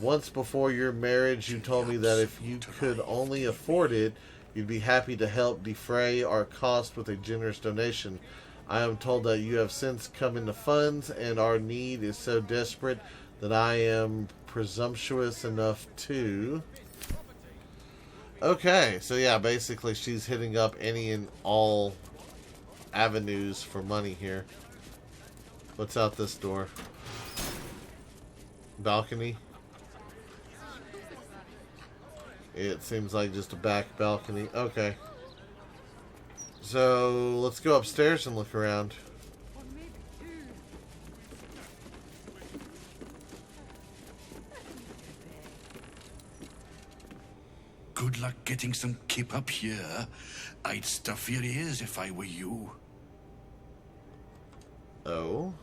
Once before your marriage, you told me that if you could only afford it, you'd be happy to help defray our cost with a generous donation. I am told that you have since come into funds, and our need is so desperate that I am presumptuous enough to... Okay, so yeah, basically she's hitting up any and all avenues for money here. What's out this door? Balcony? It seems like just a back balcony. Okay. So, let's go upstairs and look around. Good luck getting some kip up here. I'd stuff your ears if I were you. Oh?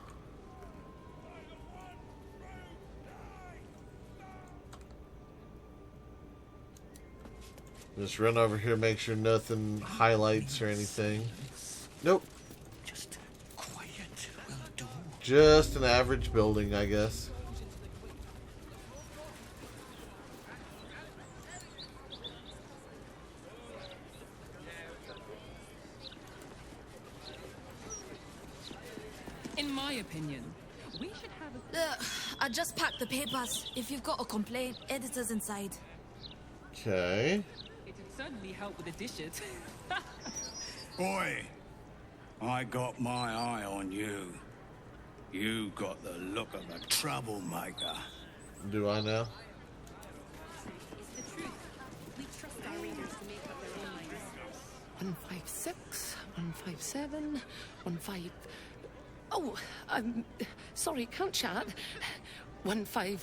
Just run over here, make sure nothing highlights or anything. Nope. Just quiet will do. Just an average building, I guess. opinion. We should have a... I just packed the papers. If you've got a complaint, editor's inside. Okay. It'd certainly help with the dishes. Boy, I got my eye on you. You got the look of a troublemaker. Do I now? It's the truth. We trust our readers to make up their own minds. 156, 157, 15... Oh, sorry, can't chat. 15...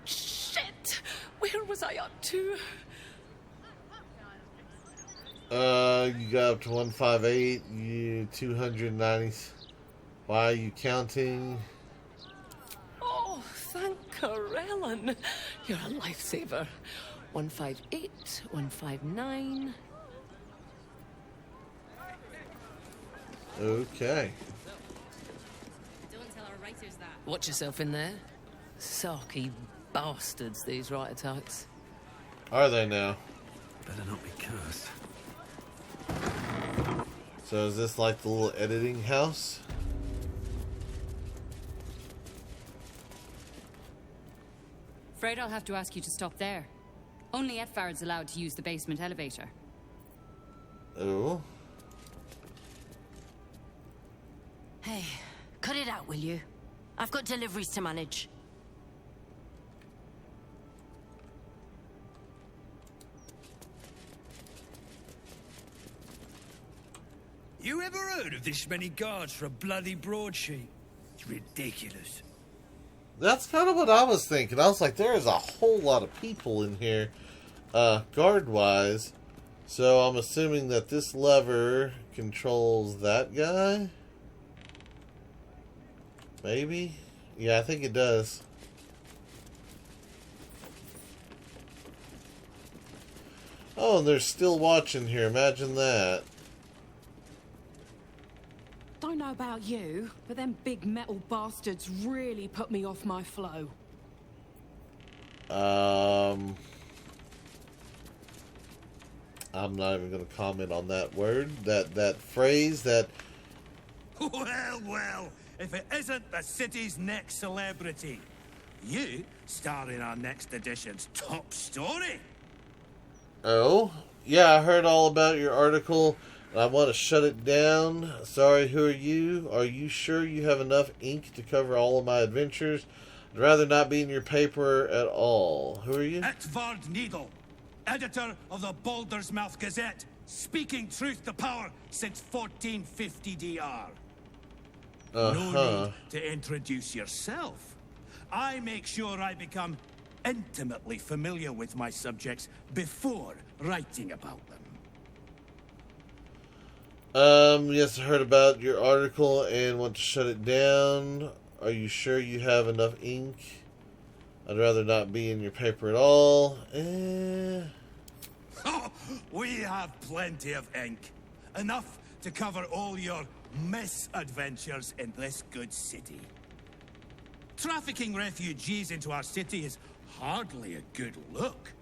Shit! Where was I up to? You got up to 158, you 290. Why are you counting? Oh, thank Corellin. You're a lifesaver. 158, 159... Okay. Don't tell our writers that. Watch yourself in there. Sarky bastards, these right attacks. Are they now? Better not be cursed. So is this like the little editing house? Afraid I'll have to ask you to stop there. Only Etfard's allowed to use the basement elevator. Oh. Hey, cut it out, will you? I've got deliveries to manage. You ever heard of this many guards for a bloody broadsheet? It's ridiculous. That's kind of what I was thinking. I was like, there is a whole lot of people in here, guard-wise. So I'm assuming that this lever controls that guy? Maybe? Yeah, I think it does. Oh, and they're still watching here. Imagine that. Don't know about you, but them big metal bastards really put me off my flow. I'm not even going to comment on that word, that phrase, that... Well, if it isn't the city's next celebrity. You star in our next edition's top story. Oh? Yeah, I heard all about your article. I want to shut it down. Sorry, who are you? Are you sure you have enough ink to cover all of my adventures? I'd rather not be in your paper at all. Who are you? Etvard Needle, editor of the Baldurs Mouth Gazette, speaking truth to power since 1450 DR. No need to introduce yourself. I make sure I become intimately familiar with my subjects before writing about them. Yes, I heard about your article and want to shut it down. Are you sure you have enough ink? I'd rather not be in your paper at all. We have plenty of ink. Enough to cover all your misadventures in this good city. Trafficking refugees into our city is hardly a good look.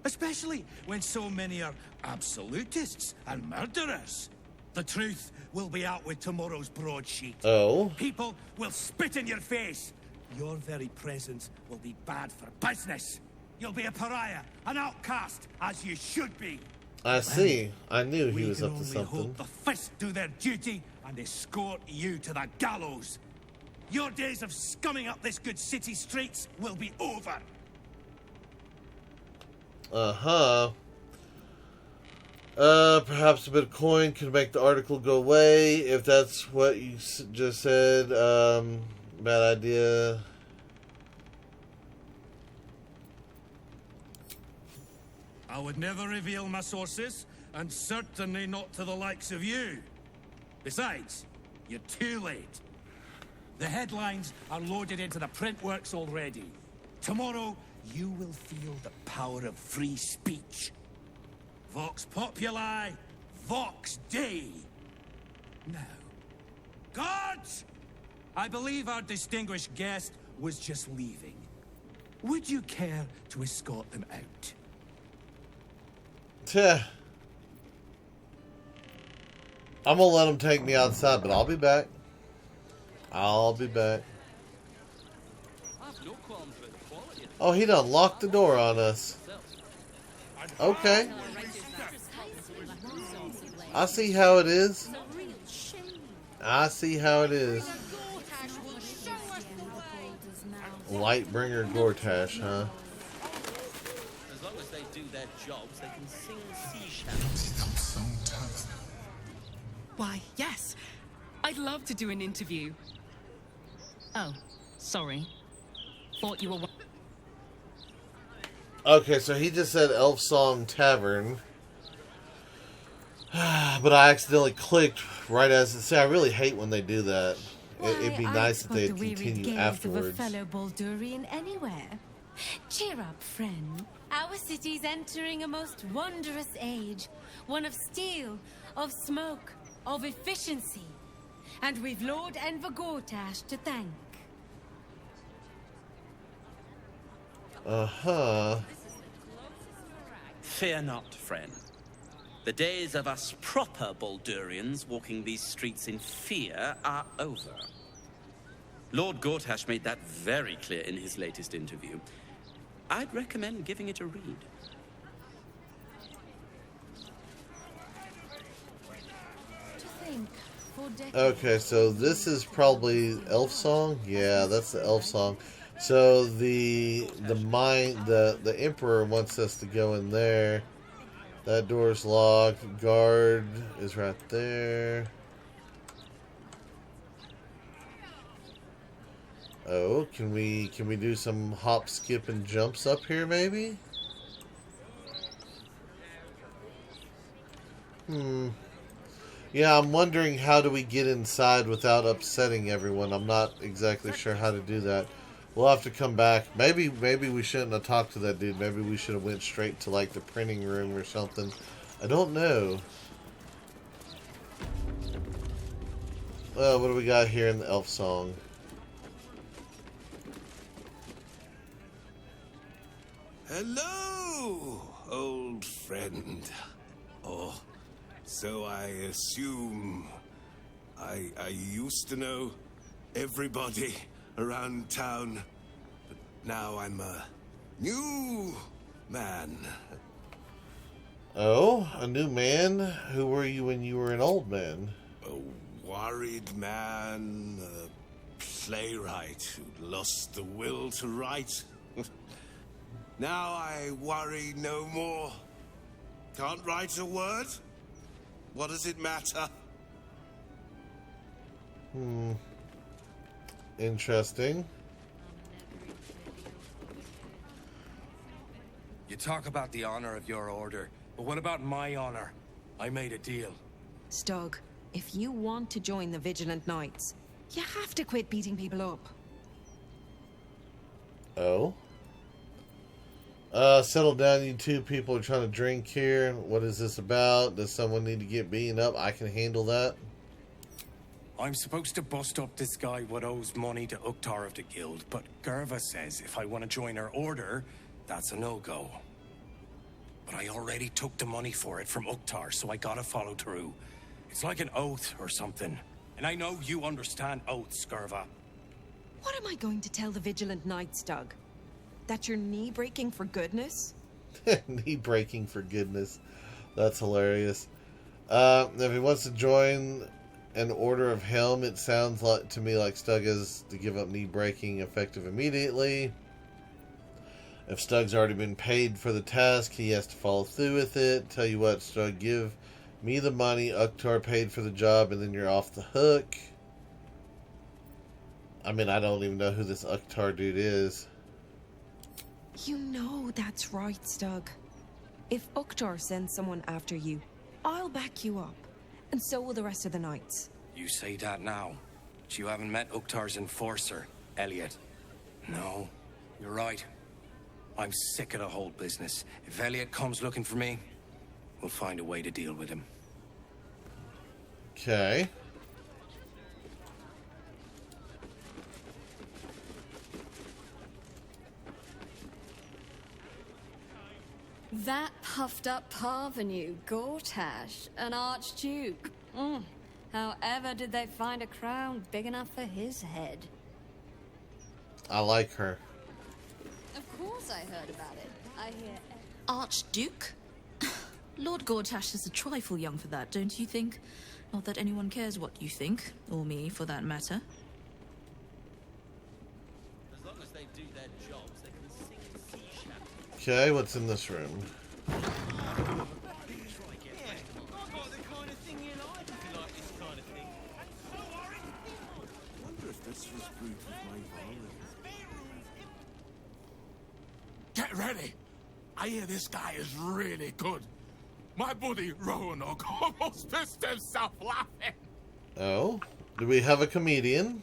Especially when so many are absolutists and murderers. The truth will be out with tomorrow's broadsheet. Oh? People will spit in your face. Your very presence will be bad for business. You'll be a pariah, an outcast, as you should be. I see. I knew he was We up to can only something. hope the fist do their duty and escort you to the gallows. Your days of scumming up this good city streets will be over. Perhaps a bit of coin could make the article go away. If that's what you just said, bad idea. I would never reveal my sources, and certainly not to the likes of you. Besides, you're too late. The headlines are loaded into the print works already. Tomorrow, you will feel the power of free speech. Vox Populi, Vox Dei. Now, guards! I believe our distinguished guest was just leaving. Would you care to escort them out? I'm gonna let him take me outside, but I'll be back. I'll be back. I've no qualms with the quality. Oh, he done locked the door on us. Okay. I see how it is. I see how it is. Lightbringer Gortash, huh? As long as they do their jobs, they can sing sea shanties. Why, yes. I'd love to do an interview. Oh, sorry. Thought you were... Okay, so he just said Elfsong Tavern. But I accidentally clicked right as it said. I really hate when they do that. It'd be nice if they'd continue afterwards. Of a fellow Baldurian anywhere. Cheer up, friend. Our city's entering a most wondrous age. One of steel, of smoke, of efficiency. And we've Lord Enver Gortash to thank. Uh-huh. Fear not, friend. The days of us proper Baldurians walking these streets in fear are over. Lord Gortash made that very clear in his latest interview. I'd recommend giving it a read. Okay, so this is probably Elfsong. Yeah, that's the Elfsong. So the Emperor wants us to go in there. That door's locked. Guard is right there. Oh, can we do some hop, skip, and jumps up here, maybe? Yeah, I'm wondering how do we get inside without upsetting everyone. I'm not exactly sure how to do that. We'll have to come back. Maybe we shouldn't have talked to that dude. Maybe we should have went straight to like the printing room or something. I don't know. What do we got here in the Elfsong? Hello, old friend. Oh, so I assume I used to know everybody around town, but now I'm a new man. Oh, a new man? Who were you when you were an old man? A worried man, a playwright who lost the will to write. Now I worry no more. Can't write a word? What does it matter? Interesting. You talk about the honor of your order, but what about my honor? I made a deal. Stug, if you want to join the Vigilant Knights, you have to quit beating people up. Oh? Settle down, you two people are trying to drink here. What is this about? Does someone need to get beaten up? I can handle that. I'm supposed to bust up this guy what owes money to Uktar of the Guild, but Gerva says if I want to join her order, that's a no-go. But I already took the money for it from Uktar, so I gotta follow through. It's like an oath or something. And I know you understand oaths, Gerva. What am I going to tell the Vigilant Knights, Doug? That you're knee-breaking for goodness? Knee-breaking for goodness. That's hilarious. If he wants to join an Order of Helm, it sounds like to me like Stug is to give up knee-breaking effective immediately. If Stug's already been paid for the task, he has to follow through with it. Tell you what, Stug, give me the money. Uktar paid for the job, and then you're off the hook. I mean, I don't even know who this Uktar dude is. You know that's right, Stug. If Uktar sends someone after you, I'll back you up. And so will the rest of the knights. You say that now, but you haven't met Uktar's enforcer, Elliot. No, you're right. I'm sick of the whole business. If Elliot comes looking for me, we'll find a way to deal with him. Okay. That puffed up parvenu, Gortash, an archduke. However did they find a crown big enough for his head? I like her. Of course I heard about it. I hear... Archduke? Lord Gortash is a trifle young for that, don't you think? Not that anyone cares what you think, or me for that matter. As long as they do their jobs, they can sing sea shanties. Okay, what's in this room? Get ready! I hear this guy is really good. My buddy Roanoke almost pissed himself laughing. Oh, do we have a comedian?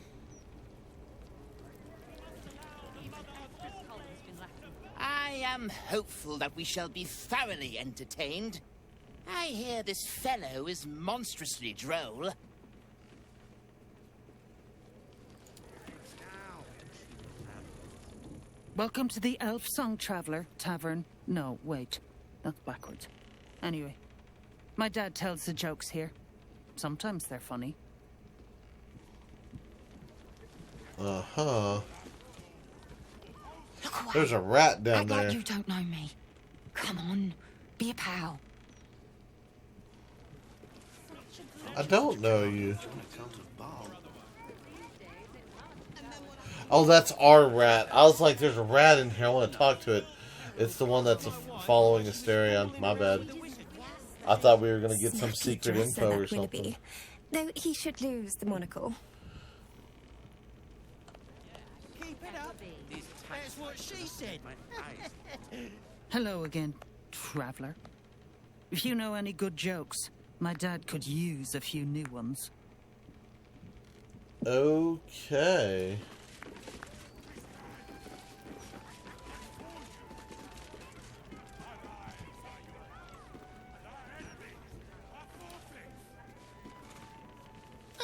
I am hopeful that we shall be thoroughly entertained. I hear this fellow is monstrously droll. Welcome to the Elfsong Traveller Tavern. No, wait. That's backwards. Anyway, my dad tells the jokes here. Sometimes they're funny. Uh-huh. There's a rat down Act there. like you don't know me. Come on, be a pal. I don't know you. Oh, that's our rat. I was like, there's a rat in here. I want to talk to it. It's the one that's following Asterion. My bad. I thought we were going to get some secret info or something. Though he should lose the monocle. Keep it up. That's what she said. Hello again, traveller. If you know any good jokes, my dad could use a few new ones. Okay.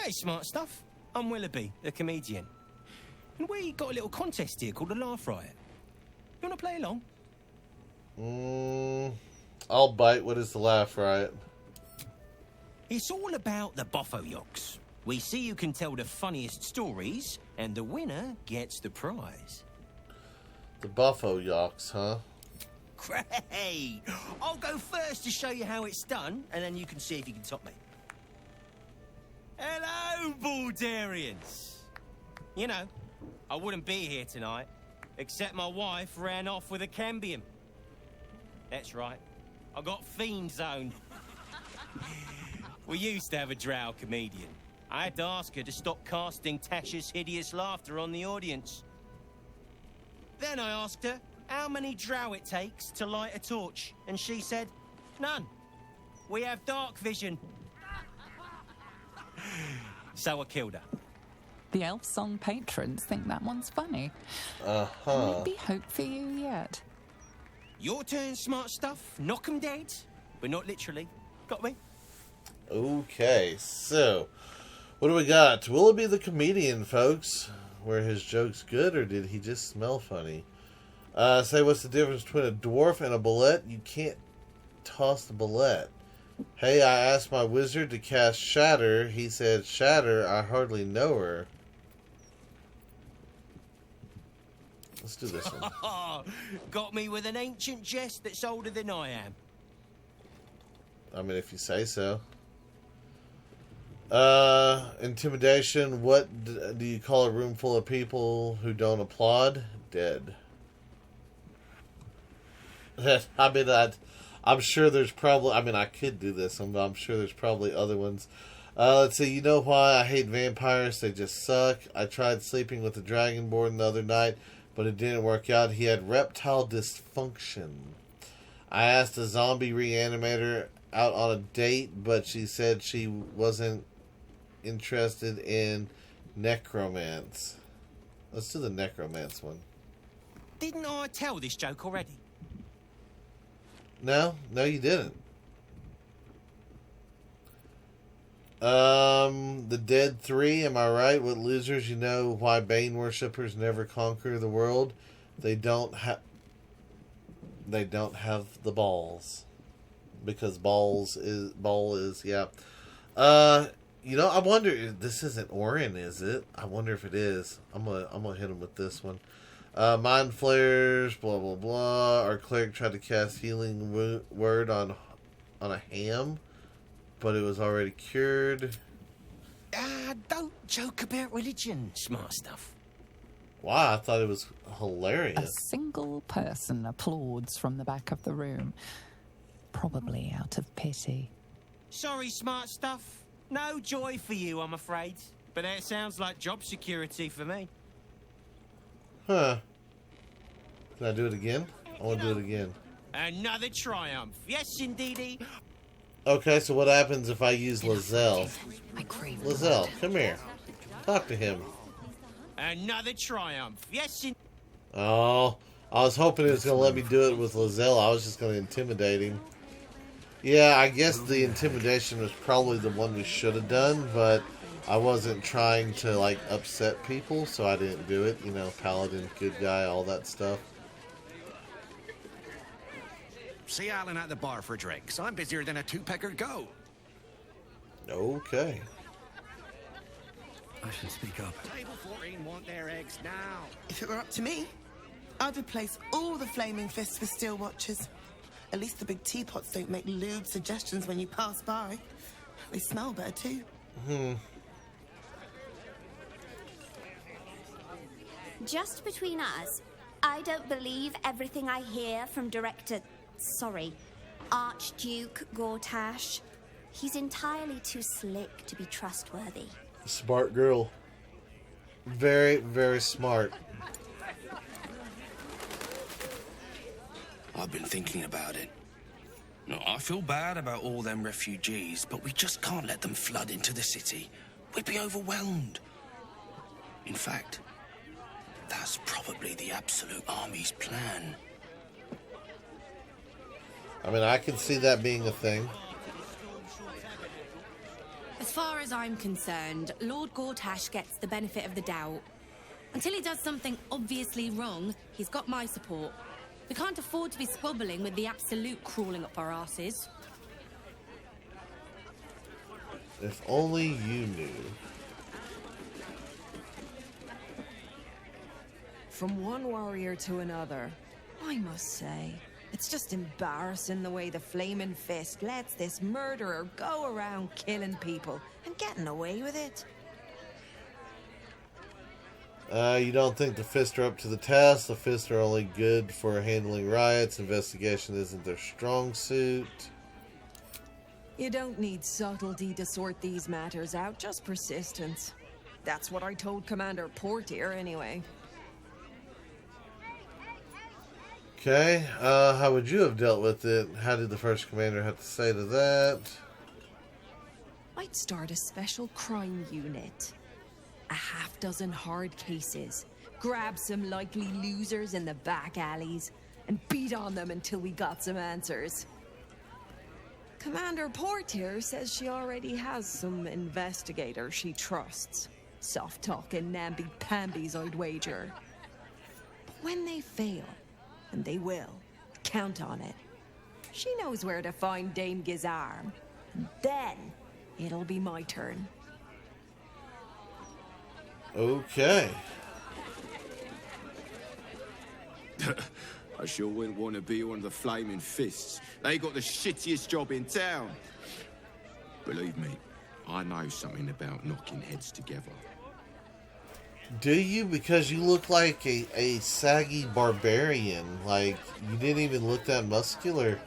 Hey, smart stuff. I'm Willoughby, the comedian. And we got a little contest here called the Laugh Riot. You want to play along? I'll bite. What is the laugh riot? It's all about the Boffo-Yoks. We see who can tell the funniest stories, and the winner gets the prize. The Boffo-Yoks, huh? Great! I'll go first to show you how it's done, and then you can see if you can top me. Hello, Baldurians! You know, I wouldn't be here tonight, except my wife ran off with a cambium. That's right, I got fiend zoned. We used to have a drow comedian. I had to ask her to stop casting Tasha's hideous laughter on the audience. Then I asked her how many drow it takes to light a torch, and she said, none. We have dark vision. So I killed her. The Elfsong patrons think that one's funny. Uh-huh. Maybe hope for you yet. Your turn, smart stuff. Knock 'em dead, but not literally. Got me? Okay, so what do we got? Willoughby the comedian, folks. Were his jokes good, or did he just smell funny? Say, what's the difference between a dwarf and a bullet? You can't toss the bullet. Hey, I asked my wizard to cast Shatter. He said, Shatter? I hardly know her. Let's do this one. Got me with an ancient jest that's older than I am. I mean, if you say so. Intimidation. What do you call a room full of people who don't applaud? Dead. I mean, I'm sure there's probably... I mean, I could do this. I'm sure there's probably other ones. Let's see. You know why I hate vampires? They just suck. I tried sleeping with the Dragonborn the other night, but it didn't work out. He had reptile dysfunction. I asked a zombie reanimator out on a date, but she said she wasn't interested in necromance. Let's do the necromance one. Didn't I tell this joke already? No, you didn't. The Dead 3, am I right? What losers, you know why Bane worshippers never conquer the world? They don't have the balls. Because ball is, yeah. You know, I wonder if this isn't Orin, is it? I wonder if it is. I'm gonna hit him with this one. Mind flares, blah blah blah. Our cleric tried to cast healing word on a ham, but it was already cured. Don't joke about religion, smart stuff. Wow, I thought it was A hilarious. single person applauds from the back of the room, probably out of pity. Sorry, smart stuff. No joy for you, I'm afraid. But that sounds like job security for me. Huh. Can I do it again? I want to do it again. Another triumph. Yes, indeedy. Okay, so what happens if I use Lizelle? Lizelle, come here. Talk to him. Another triumph. Yes, Oh, I was hoping it was going to let me do it with Lizelle. I was just going to intimidate him. Yeah, I guess the intimidation was probably the one we should have done, but I wasn't trying to, like, upset people, so I didn't do it. You know, paladin, good guy, all that stuff. See Alan at the bar for drinks. I'm busier than a two-pecker go. Okay. I should speak up. Table 14 want their eggs now. If it were up to me, I'd replace all the flaming fists with steel watchers. At least the big teapots don't make lewd suggestions when you pass by. They smell better too. Just between us, I don't believe everything I hear from Archduke Gortash. He's entirely too slick to be trustworthy. Smart girl. Very, very smart. I've been thinking about it. No, I feel bad about all them refugees, but we just can't let them flood into the city. We'd be overwhelmed. In fact, that's probably the Absolute Army's plan. I mean, I can see that being a thing. As far as I'm concerned, Lord Gortash gets the benefit of the doubt. Until he does something obviously wrong, he's got my support. We can't afford to be squabbling with the Absolute crawling up our asses. If only you knew. From one warrior to another, I must say, it's just embarrassing the way the Flaming Fist lets this murderer go around killing people and getting away with it. You don't think the Fist are up to the task? The Fist are only good for handling riots. Investigation isn't their strong suit. You don't need subtlety to sort these matters out, just persistence. That's what I told Commander Portier, anyway. Okay, how would you have dealt with it? How did the first commander have to say to that? I'd start a special crime unit. A half-dozen hard cases. Grab some likely losers in the back alleys and beat on them until we got some answers. Commander Portier says she already has some investigators she trusts. Soft-talking namby-pambies, I'd wager. But when they fail, and they will, count on it, she knows where to find Dame Gizarm. And then it'll be my turn. Okay. I sure wouldn't want to be one of the Flaming Fists. They got the shittiest job in town. Believe me, I know something about knocking heads together. Do you? Because you look like a saggy barbarian. Like, you didn't even look that muscular.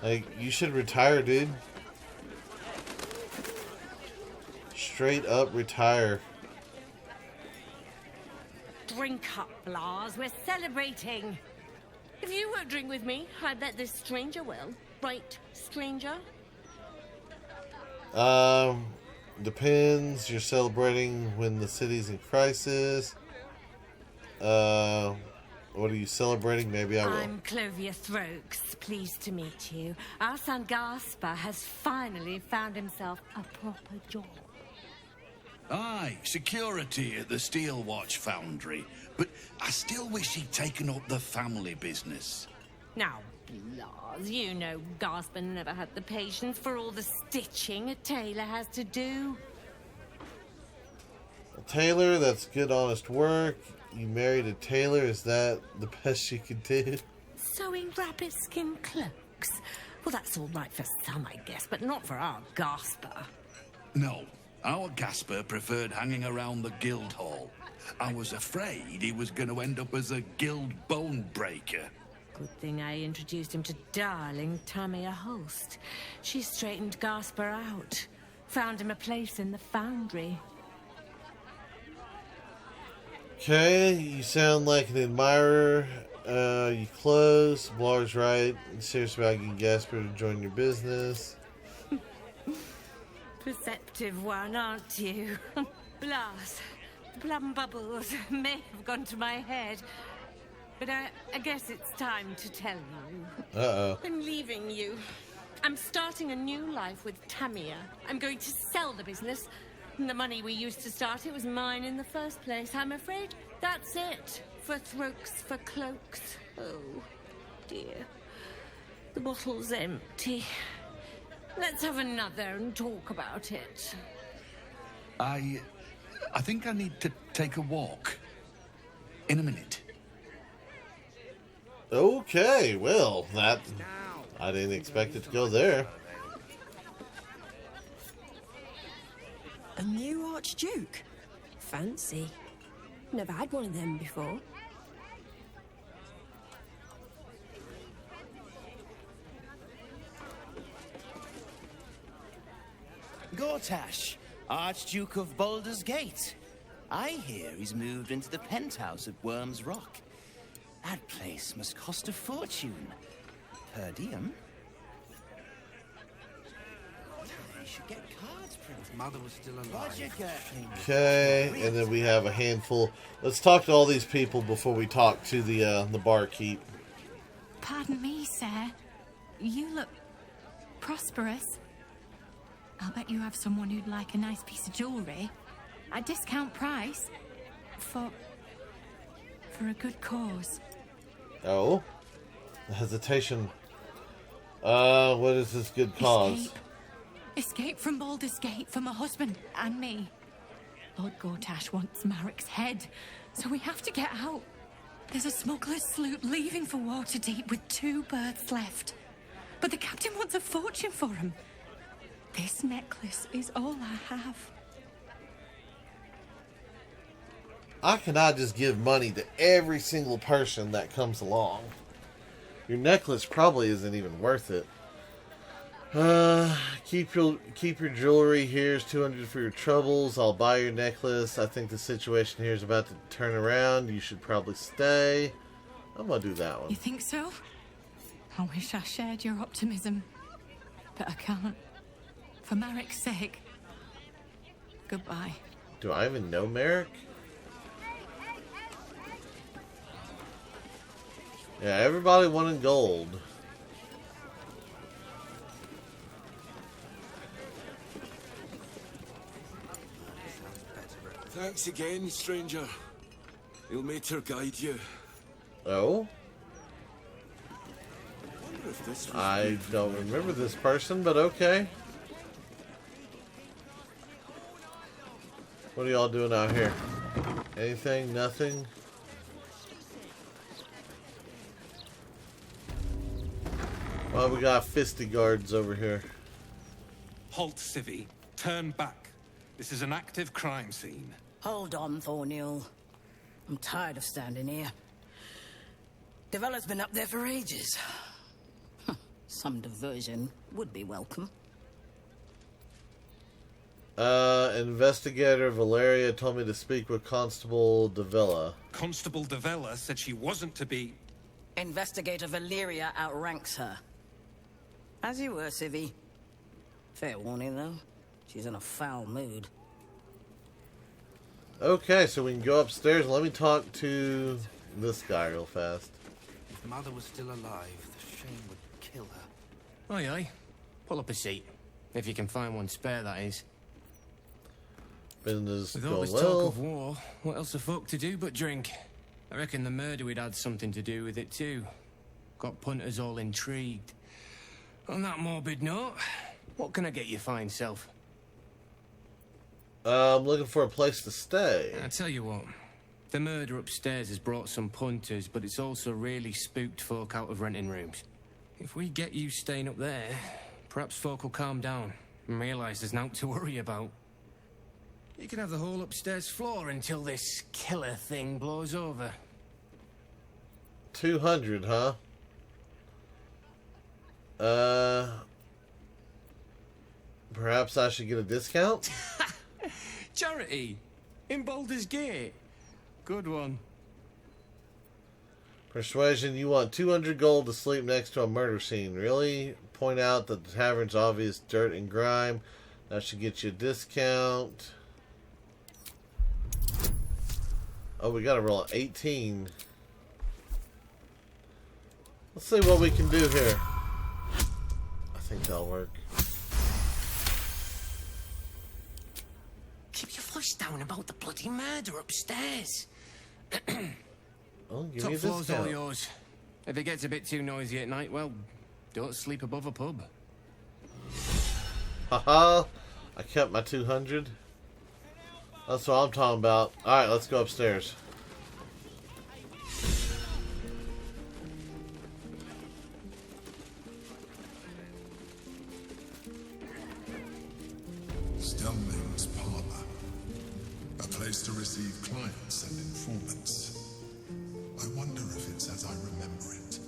Like, you should retire, dude. Straight up retire. Drink up, Blas. We're celebrating. If you won't drink with me, I bet this stranger will. Right, stranger? Depends. You're celebrating when the city's in crisis. What are you celebrating? Maybe I will. I'm Clovia Throaks. Pleased to meet you. Our son Gaspar has finally found himself a proper job. Aye, security at the Steel Watch Foundry. But I still wish he'd taken up the family business. Now, Blas, you know Gaspar never had the patience for all the stitching a tailor has to do. A tailor, that's good, honest work. You married a tailor, is that the best you could do? Sewing rabbit skin cloaks. Well, that's all right for some, I guess, but not for our Gasper. No, our Gasper preferred hanging around the guild hall. I was afraid he was going to end up as a guild bone breaker. Good thing I introduced him to darling Tamia Holst. She straightened Gasper out. Found him a place in the foundry. Okay, you sound like an admirer. You close. Baldur's right. Serious about getting Gasper to join your business. Perceptive one, aren't you? Blas. Plum bubbles may have gone to my head. But I guess it's time to tell you. Uh-oh. I'm leaving you. I'm starting a new life with Tamia. I'm going to sell the business. And the money we used to start it was mine in the first place. I'm afraid that's it. For throats, for cloaks. Oh, dear. The bottle's empty. Let's have another and talk about it. I think I need to take a walk. In a minute. Okay, well, that... I didn't expect it to go there. A new Archduke? Fancy. Never had one of them before. Gortash, Archduke of Baldur's Gate. I hear he's moved into the penthouse at Worm's Rock. That place must cost a fortune. Per diem. They should get cards printed. Mother was still alive. Okay, and then we have a handful. Let's talk to all these people before we talk to the barkeep. Pardon me, sir. You look prosperous. I'll bet you have someone who'd like a nice piece of jewellery. At discount price. For a good cause. Oh? The hesitation. What is this good cause? Escape from Baldur's Gate for my husband and me. Lord Gortash wants Marek's head, so we have to get out. There's a smuggler's sloop leaving for Waterdeep with 2 berths left. But the captain wants a fortune for him. This necklace is all I have. I cannot just give money to every single person that comes along. Your necklace probably isn't even worth it. Keep your jewelry. Here's 200 for your troubles. I'll buy your necklace. I think the situation here is about to turn around. You should probably stay. I'm gonna do that one. You think so? I wish I shared your optimism. But I can't. For Marek's sake. Goodbye. Do I even know Marek? Yeah, everybody wanted gold. Thanks again, stranger. Ilmater guide you. Oh? I don't remember this person, but okay. What are y'all doing out here? Anything? Nothing? Well, we got fisty guards over here. Halt, Civvy. Turn back. This is an active crime scene. Hold on, Thornhill. I'm tired of standing here. Devella's been up there for ages. Some diversion would be welcome. Investigator Valeria told me to speak with Constable Devella. Constable Devella said she wasn't to be... Investigator Valeria outranks her. As you were, Civvy. Fair warning, though. She's in a foul mood. Okay, so we can go upstairs and let me talk to this guy real fast. If Mother was still alive, the shame would kill her. Aye, aye. Pull up a seat. If you can find one spare, that is. Business With all going this well. talk of war, what else are folk to do but drink? I reckon the murder we'd had something to do with it too. Got punters all intrigued. On that morbid note, what can I get you fine self? I'm looking for a place to stay. I tell you what, the murder upstairs has brought some punters, but it's also really spooked folk out of renting rooms. If we get you staying up there, perhaps folk will calm down and realise there's naught to worry about. You can have the whole upstairs floor until this killer thing blows over. 200, huh? Perhaps I should get a discount? Charity! In Baldur's Gate! Good one. Persuasion, you want 200 gold to sleep next to a murder scene. Really? Point out that the tavern's obvious dirt and grime. That should get you a discount. Oh, we gotta roll 18. Let's see what we can do here. I think that'll work. Keep your voice down about the bloody murder upstairs. Oh, give Top me a floor's all discount. yours. If it gets a bit too noisy at night, well, don't sleep above a pub. Haha, I kept my 200. That's what I'm talking about. Alright, let's go upstairs. Stelming's parlor. A place to receive clients and informants. I wonder if it's as I remember it.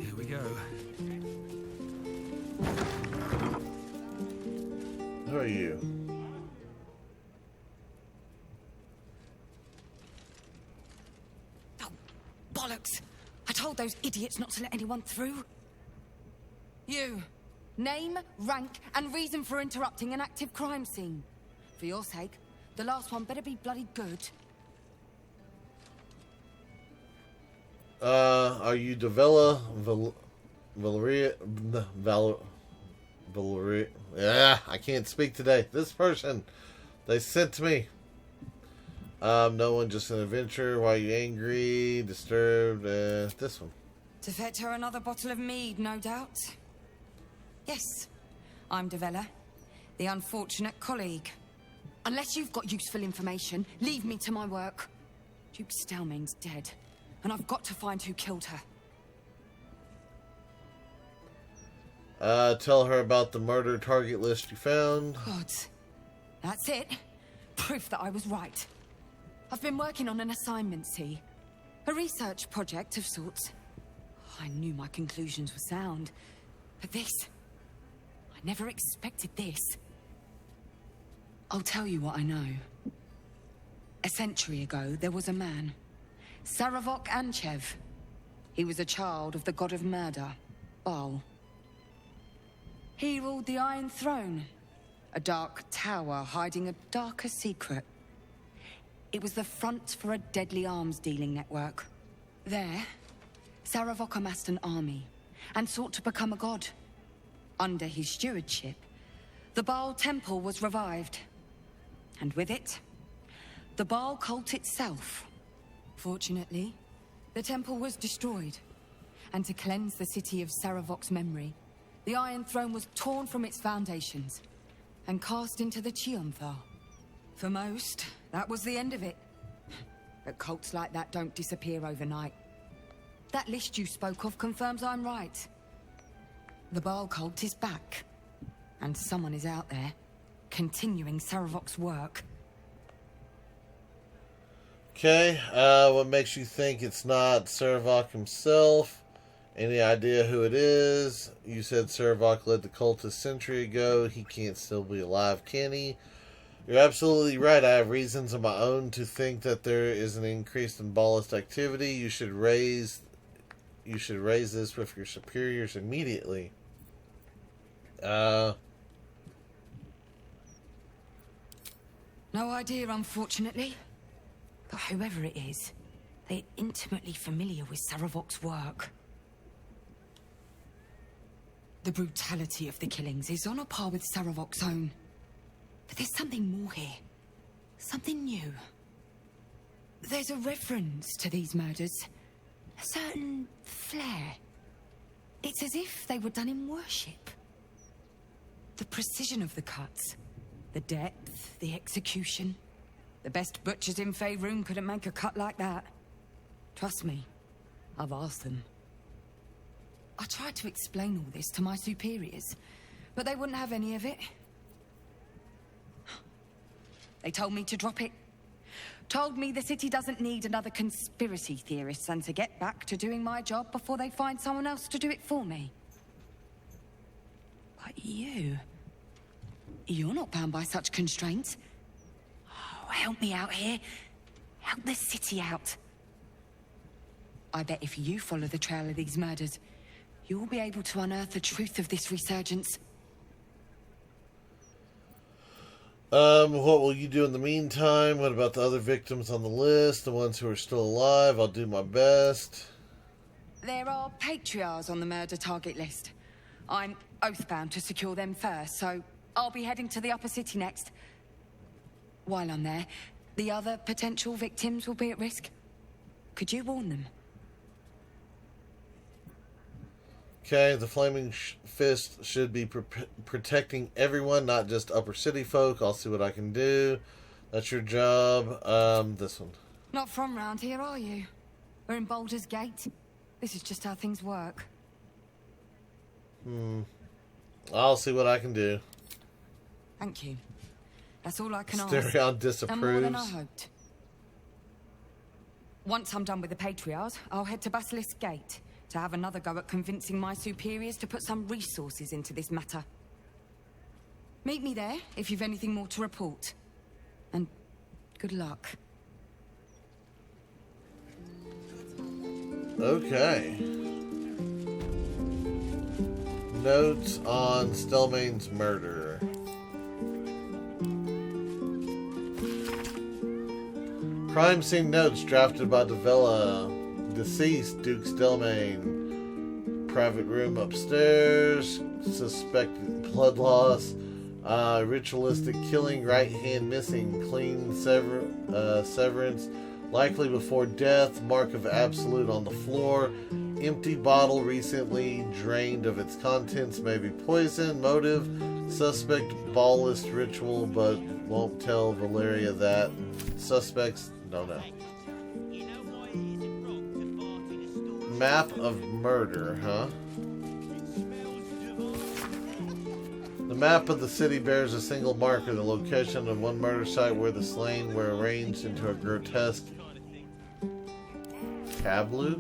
Here we go. Who are you? Bollocks! I told those idiots not to let anyone through. You. Name, rank, and reason for interrupting an active crime scene. For your sake, the last one better be bloody good. Are you Valeria? Yeah, I can't speak today. This person they sent to me. No one, just an adventurer. Why are you angry, disturbed? This one. To fetch her another bottle of mead, no doubt. Yes, I'm Devella, the unfortunate colleague. Unless you've got useful information, leave me to my work. Duke Stelming's dead, and I've got to find who killed her. Tell her about the murder target list you found. Gods. That's it. Proof that I was right. I've been working on an assignment, see? A research project of sorts. I knew my conclusions were sound, but this... I never expected this. I'll tell you what I know. A century ago, there was a man, Saravok Anchev. He was a child of the god of murder, Baal. He ruled the Iron Throne, a dark tower hiding a darker secret. It was the front for a deadly arms-dealing network. There, Saravok amassed an army and sought to become a god. Under his stewardship, the Baal Temple was revived. And with it, the Baal cult itself. Fortunately, the temple was destroyed. And to cleanse the city of Saravok's memory, the Iron Throne was torn from its foundations and cast into the Chiomthar. For most, that was the end of it. But cults like that don't disappear overnight. That list you spoke of confirms I'm right. The Baal cult is back. And someone is out there, continuing Saravok's work. Okay, what makes you think it's not Saravok himself? Any idea who it is? You said Saravok led the cult a century ago. He can't still be alive, can he? You're absolutely right. I have reasons of my own to think that there is an increase in Baalist activity. You should raise this with your superiors immediately. No idea, unfortunately. But whoever it is, they're intimately familiar with Saravok's work. The brutality of the killings is on a par with Saravok's own. But there's something more here. Something new. There's a reference to these murders. A certain flair. It's as if they were done in worship. The precision of the cuts. The depth, the execution. The best butchers in Faerun couldn't make a cut like that. Trust me, I've asked them. I tried to explain all this to my superiors, but they wouldn't have any of it. They told me to drop it. Told me the city doesn't need another conspiracy theorist and to get back to doing my job before they find someone else to do it for me. But you're not bound by such constraints. Oh, help me out here. Help the city out. I bet if you follow the trail of these murders, you'll be able to unearth the truth of this resurgence. What will you do in the meantime? What about the other victims on the list? The ones who are still alive? I'll do my best. There are patriarchs on the murder target list. I'm oathbound to secure them first, so I'll be heading to the upper city next. While I'm there, the other potential victims will be at risk. Could you warn them? Okay, the Flaming Fist should be protecting everyone, not just upper city folk. I'll see what I can do. That's your job. This one. Not from round here, are you? We're in Baldur's Gate. This is just how things work. I'll see what I can do. Thank you. That's all I can ask. Stereon disapproves. And more than I hoped. Once I'm done with the Patriarchs, I'll head to Basilisk Gate to have another go at convincing my superiors to put some resources into this matter. Meet me there if you've anything more to report. And good luck. Okay. Notes on Stelmane's murder. Crime scene notes drafted by Devella. Deceased Duke Stelmane. Private room upstairs. Suspected blood loss. Ritualistic killing. Right hand missing. Clean severance. Likely before death. Mark of absolute on the floor. Empty bottle recently drained of its contents. Maybe poison. Motive. Suspect ballist ritual, but won't tell Valeria that. Suspects don't know. Map of murder, huh? The map of the city bears a single marker, the location of one murder site where the slain were arranged into a grotesque tableau.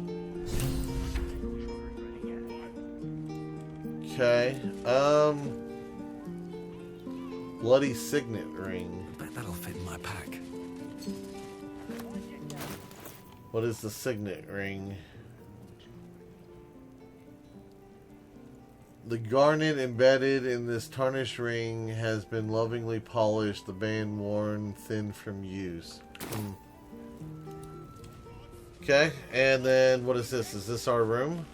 Okay. Bloody signet ring. Bet that'll fit in my pack. What is the signet ring? The garnet embedded in this tarnished ring has been lovingly polished, the band worn thin from use. Okay, and then what is this? Is this our room?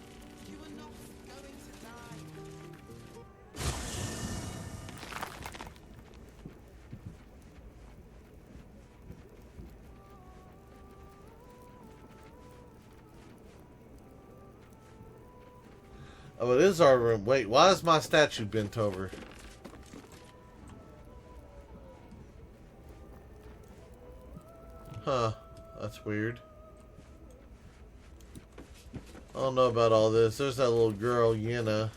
Oh, it is our room. Wait, why is my statue bent over? Huh. That's weird. I don't know about all this. There's that little girl, Yenna.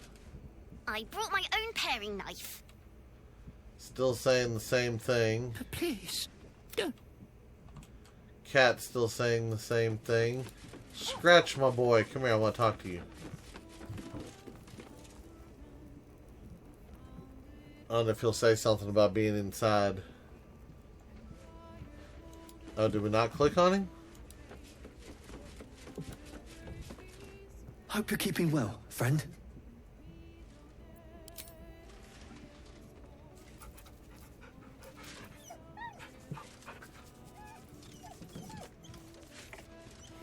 I brought my own paring knife. Still saying the same thing. Please. Cat still saying the same thing. Scratch, my boy. Come here, I want to talk to you. I don't know if he'll say something about being inside. Oh, did we not click on him? Hope you're keeping well, friend.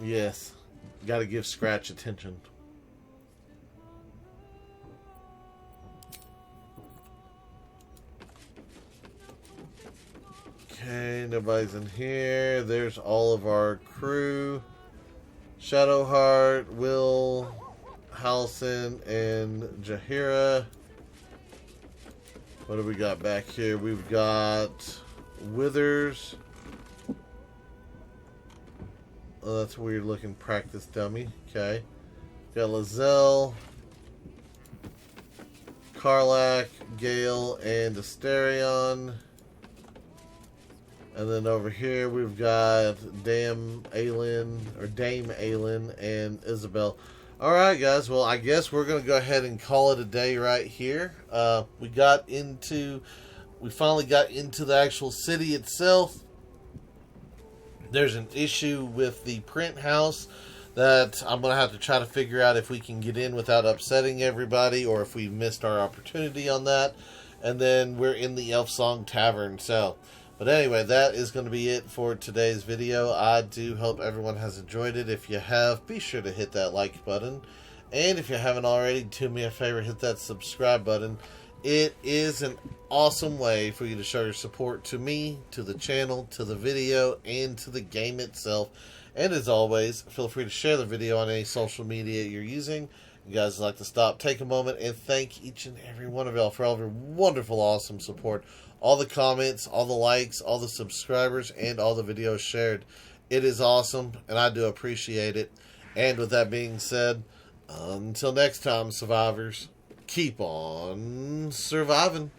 Yes. Gotta give Scratch attention. Okay, nobody's in here. There's all of our crew. Shadowheart, Will, Halson, and Jaheira. What do we got back here? We've got Withers. Oh, that's weird looking practice dummy. Okay. Got Lizelle, Karlach, Gale, and Asterion. And then over here we've got Dame Aelin and Isabel. Alright guys, well I guess we're going to go ahead and call it a day right here. We finally got into the actual city itself. There's an issue with the print house that I'm going to have to try to figure out if we can get in without upsetting everybody, or if we missed our opportunity on that. And then we're in the Elfsong Tavern. But anyway, that is going to be it for today's video. I do hope everyone has enjoyed it. If you have, be sure to hit that like button. And if you haven't already, do me a favor, hit that subscribe button. It is an awesome way for you to show your support to me, to the channel, to the video, and to the game itself. And as always, feel free to share the video on any social media you're using. You guys would like to stop, take a moment, and thank each and every one of y'all for all of your wonderful, awesome support. All the comments, all the likes, all the subscribers, and all the videos shared. It is awesome, and I do appreciate it. And with that being said, until next time, survivors, keep on surviving.